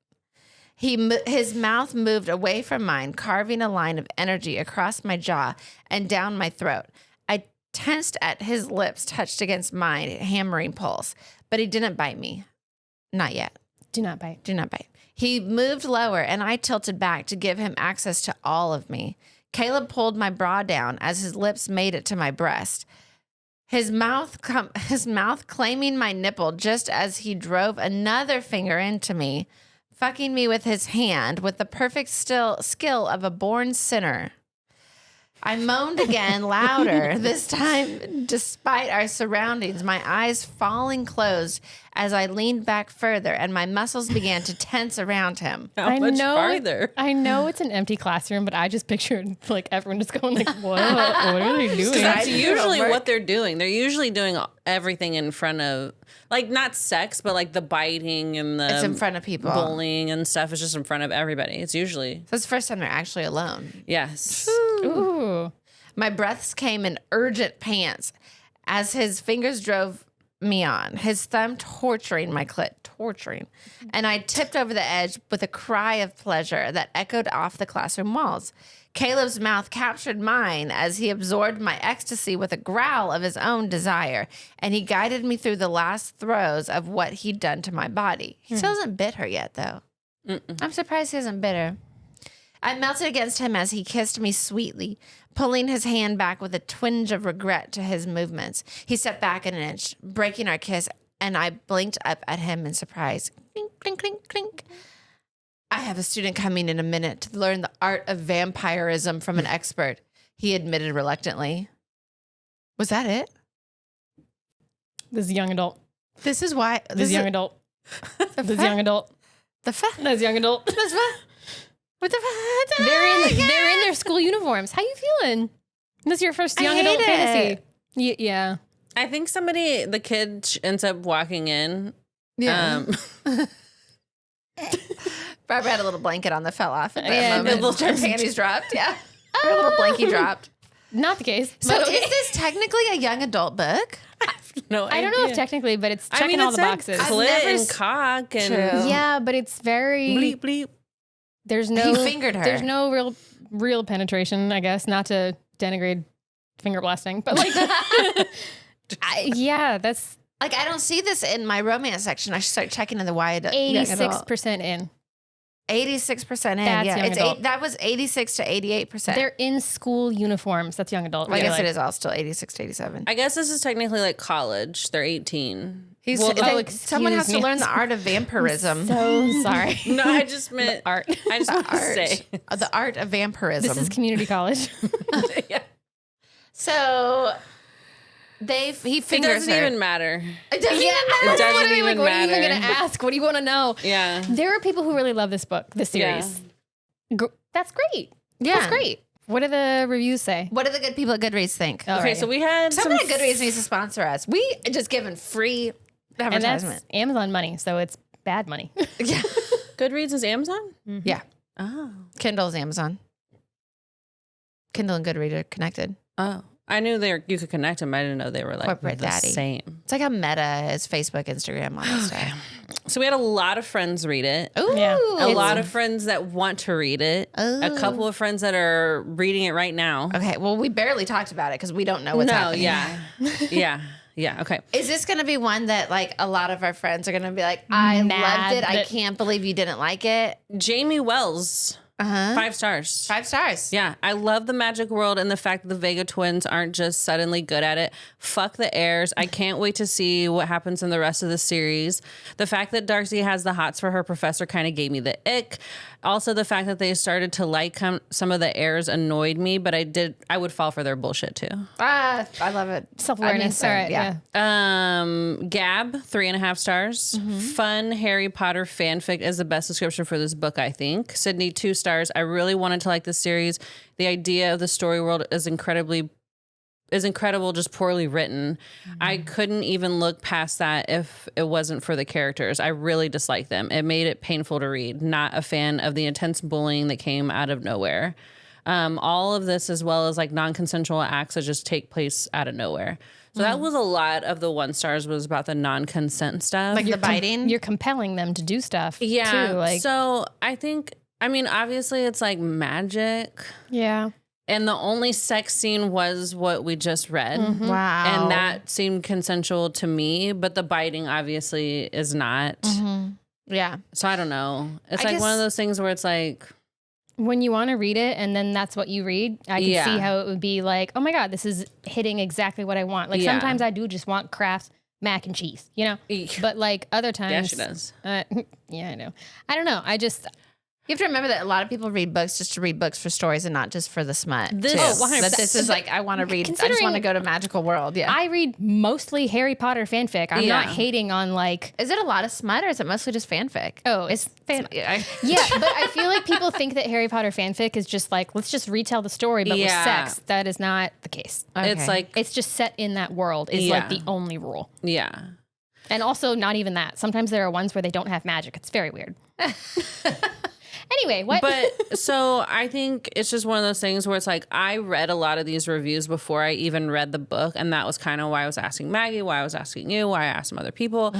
His mouth moved away from mine, carving a line of energy across my jaw and down my throat. I tensed at his lips touched against mine, hammering pulse, but he didn't bite me. Not yet. Do not bite. Do not bite. He moved lower, and I tilted back to give him access to all of me. Caleb pulled my bra down as his lips made it to my breast. His mouth claiming my nipple just as he drove another finger into me, fucking me with his hand with the perfect skill of a born sinner. I moaned again, louder, this time despite our surroundings, my eyes falling closed as I leaned back further and my muscles began to tense around him. How much farther? I know it's an empty classroom, but I just pictured like everyone just going like, what are they doing? That's usually what they're doing. They're usually doing everything in front of, like, not sex, but like the biting and the... It's in front of people. Bullying and stuff. It's just in front of everybody. It's usually... So it's the first time they're actually alone. Yes. Ooh. My breaths came in urgent pants as his fingers drove me on, his thumb torturing my clit, and I tipped over the edge with a cry of pleasure that echoed off the classroom walls. Caleb's mouth captured mine as he absorbed my ecstasy with a growl of his own desire, and he guided me through the last throes of what he'd done to my body. He still hasn't bit her yet, though. I'm surprised he hasn't bit her. I melted against him as he kissed me sweetly, pulling his hand back with a twinge of regret to his movements. He stepped back an inch, breaking our kiss, and I blinked up at him in surprise. Clink, clink, clink, clink. I have a student coming in a minute to learn the art of vampirism from an expert, he admitted reluctantly. Was that it? This is a young adult. This is why. This is young adult. This is young adult. This young adult. What the fuck? They're in their school uniforms. How you feeling? This is your first young adult fantasy. Yeah. I think the kid ends up walking in. Yeah. Barbara had a little blanket on that fell off at that moment. Her panties dropped. Yeah. Her little blankie dropped. Not the case. So is this technically a young adult book? No, I don't know if technically, but it's checking all the boxes. Clit and cock and True. Yeah, but it's very bleep bleep. There's no He fingered her. There's no real penetration, I guess, not to denigrate finger blasting, but like that's like I don't see this in my romance section. I should start checking in the wide 86% in. 86% in. That's young adult. That was 86 to 88%. They're in school uniforms. That's young adult. Well, I guess it is all still 86 to 87. I guess this is technically like college. They're 18. Someone has to learn the art of vampirism. So sorry. No, I just meant art. I just want to say the art of vampirism. This is community college. Yeah. So He fingers It doesn't her. even matter. It doesn't even matter. It doesn't even What are you matter. even gonna ask? What do you want to know? Yeah. There are people who really love this book, this series. That's great. Yeah. That's great. What do the reviews say? What do the good people at Goodreads think? All Okay, right. so we had Someone at Goodreads needs to sponsor us. We just given free and that's advertisement. Amazon money, so it's bad money. Yeah. Goodreads is Amazon? Yeah. Oh. Kindle's Amazon. Kindle and Goodreads are connected. Oh. I knew you could connect them. I didn't know they were like Corporate the daddy. same. It's like how Meta is Facebook, Instagram, all that stuff. So we had a lot of friends read it. Ooh. Yeah. A lot of friends that want to read it. Oh. A couple of friends that are reading it right now. Okay, well, we barely talked about it because we don't know what's happening. Yeah. Okay. Is this going to be one that like a lot of our friends are going to be like, I loved it. I can't believe you didn't like it. Jamie Wells, 5 stars. 5 stars. Yeah, I love the magic world and the fact that the Vega twins aren't just suddenly good at it. Fuck the heirs. I can't wait to see what happens in the rest of the series. The fact that Darcy has the hots for her professor kind of gave me the ick. Also, the fact that they started to like some of the heirs annoyed me, but I would fall for their bullshit too. I love it. Self-awareness. I mean, All right. Yeah. Gab, 3.5 stars. Fun Harry Potter fanfic is the best description for this book, I think. Sydney, 2 stars. I really wanted to like this series. The idea of the story world is incredible, just poorly written. I couldn't even look past that if it wasn't for the characters. I really disliked them. It made it painful to read. Not a fan of the intense bullying that came out of nowhere. All of this, as well as like non-consensual acts that just take place out of nowhere. So that was a lot of the 1 stars was about the non-consent stuff. Like the biting. You're compelling them to do stuff. Yeah. Too, like, so I mean, obviously it's like magic. yeah. And the only sex scene was what we just read. Wow. And that seemed consensual to me, but the biting obviously is not. Yeah. So I don't know. It's I like one of guess- those things where it's like, When you want to read it and then that's what you read, I can Yeah. see how it would be like, oh my God, this is hitting exactly what I want. Like Yeah. sometimes I do just want Kraft mac and cheese, you know? But like other times. yeah, she does. Yeah, I know. I don't know. You have to remember that a lot of people read books just to read books for stories and not just for the smut. This- too. Oh, 100%. That this is like, I want to read, I just Considering- want to go to magical world. Yeah. I read mostly Harry Potter fanfic. I'm not Yeah. hating on like, Is it a lot of smut or is it mostly just fanfic? oh, It's fan. yeah, but I feel like people think that Harry Potter fanfic is just like, let's just retell the story, but Yeah. with sex. That is not the case. It's like, It's just set in that world is Yeah. like the only rule. yeah. And also not even that. Sometimes there are ones where they don't have magic. It's very weird. Anyway, what? But so I think it's just one of those things where it's like I read a lot of these reviews before I even read the book, and that was kind of why I was asking Maggie, why I was asking you, why I asked some other people.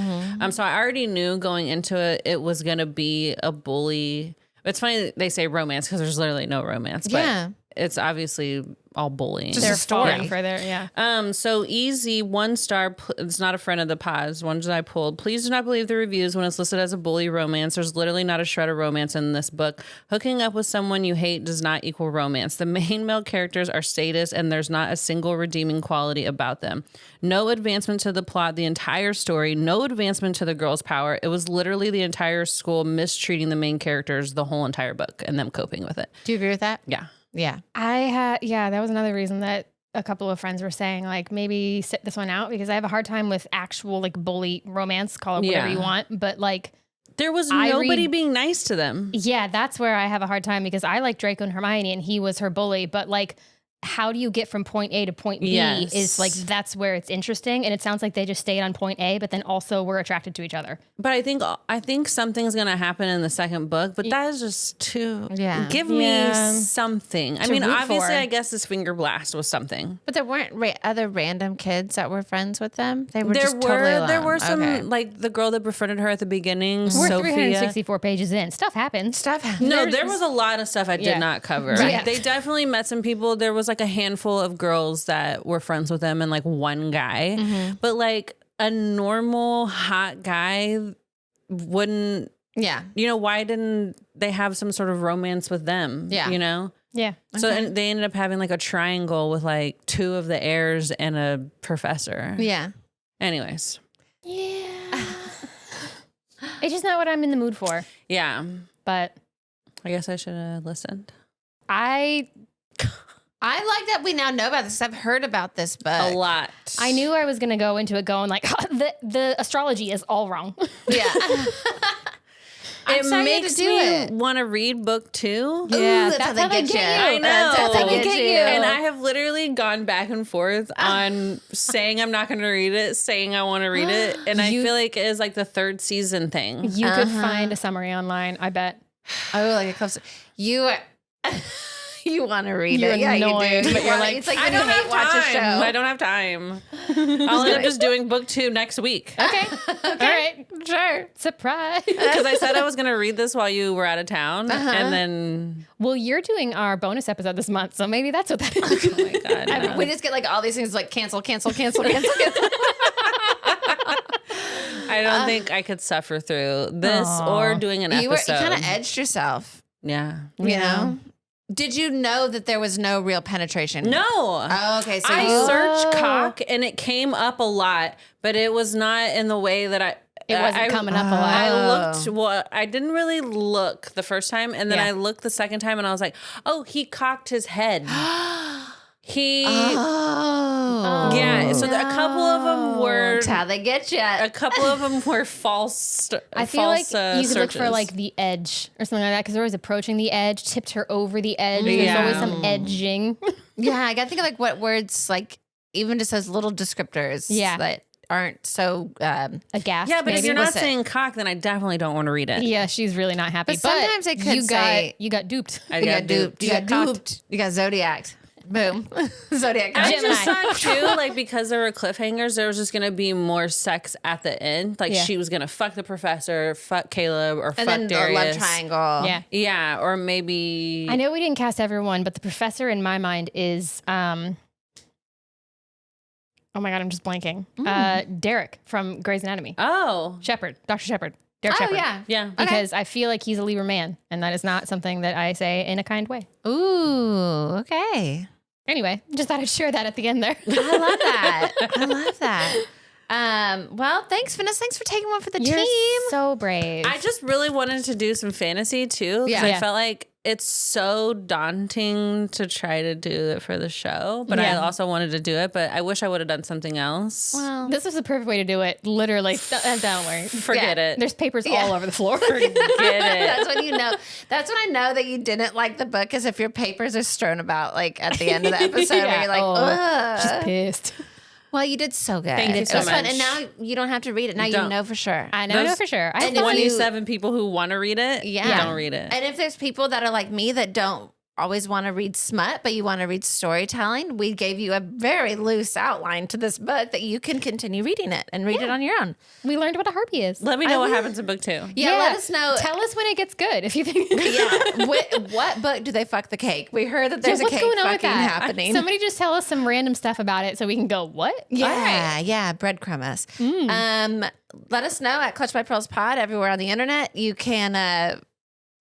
So I already knew going into it was gonna be a bully. It's funny that they say romance because there's literally no romance, but Yeah. it's obviously all bullying. Just they're a story. falling for their, yeah. So easy, 1 star. It's not a friend of the pause. One that I pulled. Please do not believe the reviews when it's listed as a bully romance. There's literally not a shred of romance in this book. Hooking up with someone you hate does not equal romance. The main male characters are sadists, and there's not a single redeeming quality about them. No advancement to the plot, the entire story. No advancement to the girl's power. It was literally the entire school mistreating the main characters the whole entire book, and them coping with it. Do you agree with that? Yeah. Yeah. That was another reason that a couple of friends were saying, like, maybe sit this one out because I have a hard time with actual, like, bully romance, call it whatever Yeah. you want. But, like, There was I nobody read- being nice to them. yeah, that's where I have a hard time because I like Draco and Hermione and he was her bully. But, like, how do you get from point A to point B Yes. is, like, that's where it's interesting. And it sounds like they just stayed on point A, but then also were attracted to each other. But I think something's gonna happen in the second book, but that is just too. Yeah. Give Yeah. me something. I To mean, root obviously, for. I guess this finger blast was something. But there weren't other random kids that were friends with them. They were just totally alone. There were some Okay. like the girl that befriended her at the beginning, We're Sophia. 364 pages in. Stuff happens. Stuff happened. No, there was a lot of stuff I did Yeah. not cover. Right. They definitely met some people. There was like a handful of girls that were friends with them and like one guy. But like a normal hot guy wouldn't, Yeah. why didn't they have some sort of romance with them? Yeah. Yeah. So and they ended up having like a triangle with like 2 of the heirs and a professor. Yeah. Anyways. Yeah. It's just not what I'm in the mood for. Yeah. But I guess I should have listened. I I like that we now know about this. I've heard about this book. A lot. I knew I was going to go into it going like, the astrology is all wrong. Yeah. It makes me want to read book 2. Yeah, that's how they get you. I know. That's how they get you. And I have literally gone back and forth on saying I'm not going to read it, saying I want to read it. And I feel like it is like the 3rd season thing. You could find a summary online, I bet. Oh, like it comes. You want to read You're it. Yeah, annoyed, you do. but you're like, it's like I when don't you have hate watch a show. I don't have time. I'll end up just doing book 2 next week. Okay. All right. Sure. Surprise. Because I said I was going to read this while you were out of town. And then... Well, you're doing our bonus episode this month, so maybe that's what that is. Oh my God. No. We just get like all these things like cancel. I don't think I could suffer through this or doing an episode. You kind of edged yourself. Yeah. You know? Did you know that there was no real penetration? No. Oh, okay. So I searched cock and it came up a lot, but it was not in the way that It wasn't coming up a lot. I didn't really look the first time, and then I looked the second time, and I was like, "Oh, he cocked his head." Yeah. So a couple of them were. That's how they get you. A couple of them were false. I feel like you could look searches. for like the edge or something like that because they're always approaching the edge, tipped her over the edge. There's always some edging. Yeah, I got to think of like what words, like even just as little descriptors that aren't so aghast. Yeah, but maybe. if you're not saying cock, then I definitely don't want to read it. Yeah, she's really not happy. But sometimes it could say you got duped. I got duped. You got duped. You got Zodiac. Boom. Zodiac. I Gemini. just thought too, like because there were cliffhangers, there was just gonna be more sex at the end. Like she was gonna fuck the professor, fuck Caleb, or fuck then Darius. the love triangle. Yeah. Yeah, or maybe I know we didn't cast everyone, but the professor in my mind is oh my God, I'm just blanking. Derek from Grey's Anatomy. Oh. Shepard. Dr. Shepard. Derek Oh, Shepard. yeah. Yeah. Because I feel like he's a Libra man, and that is not something that I say in a kind way. Ooh, okay. Anyway, just thought I'd share that at the end there. I love that. I love that. Well, thanks, Vanessa. Thanks for taking one for the You're team. so brave. I just really wanted to do some fantasy too. Because I felt like it's so daunting to try to do it for the show. But I also wanted to do it. But I wish I would have done something else. Well, This was the perfect way to do it. Literally. Don't worry. Forget it. There's papers all over the floor. Forget it. that's when you know. That's when I know that you didn't like the book, is if your papers are strewn about like at the end of the episode where you're like, ugh. She's pissed. Well, you did so good. Thank you so It was fun. much. And now you don't have to read it. Now you know for sure. I know for sure. I And thought 27 people who want to read it, don't read it. And if there's people that are like me that don't always want to read smut, but you want to read storytelling, we gave you a very loose outline to this book that you can continue reading it and read it on your own. we learned what a harpy is. Let me know what happens in book 2. Yeah, let us know. Tell us when it gets good if you think. What book do they fuck the cake? We heard that there's a cake fucking happening. Somebody just tell us some random stuff about it so we can go, what? Yeah, breadcrumb us. Let us know at Clutch by Pearls Pod everywhere on the internet. You can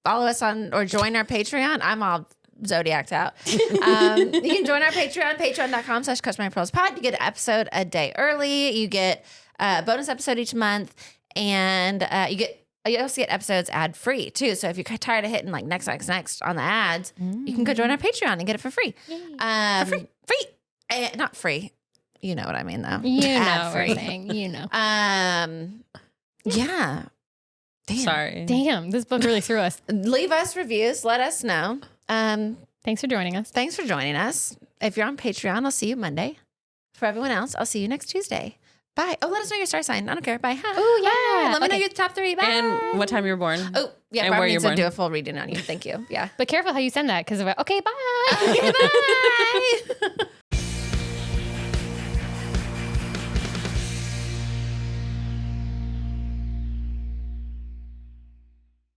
follow us on or join our Patreon. I'm all Zodiac'd out. You can join our Patreon, patreon.com/clutchmypearlspod. You get an episode a day early. You get a bonus episode each month, and you also get episodes ad free too. So if you're tired of hitting like next on the ads, you can go join our Patreon and get it for free. Free. Not free. You know what I mean though. You know Ad-free. what I'm saying. You know. Yeah. Damn. Sorry. Damn, this book really threw us. Leave us reviews. Let us know. Thanks for joining us. Thanks for joining us. If you're on Patreon, I'll see you Monday. For everyone else, I'll see you next Tuesday. Bye. Oh, let us know your star sign. I don't care. Bye. Oh, yeah. Let me know your top 3. Bye. And what time you're born. Oh, yeah. And Barbara where needs you're to born. do a full reading on you. Thank you. Yeah. But careful how you send that because okay, bye. Okay, bye.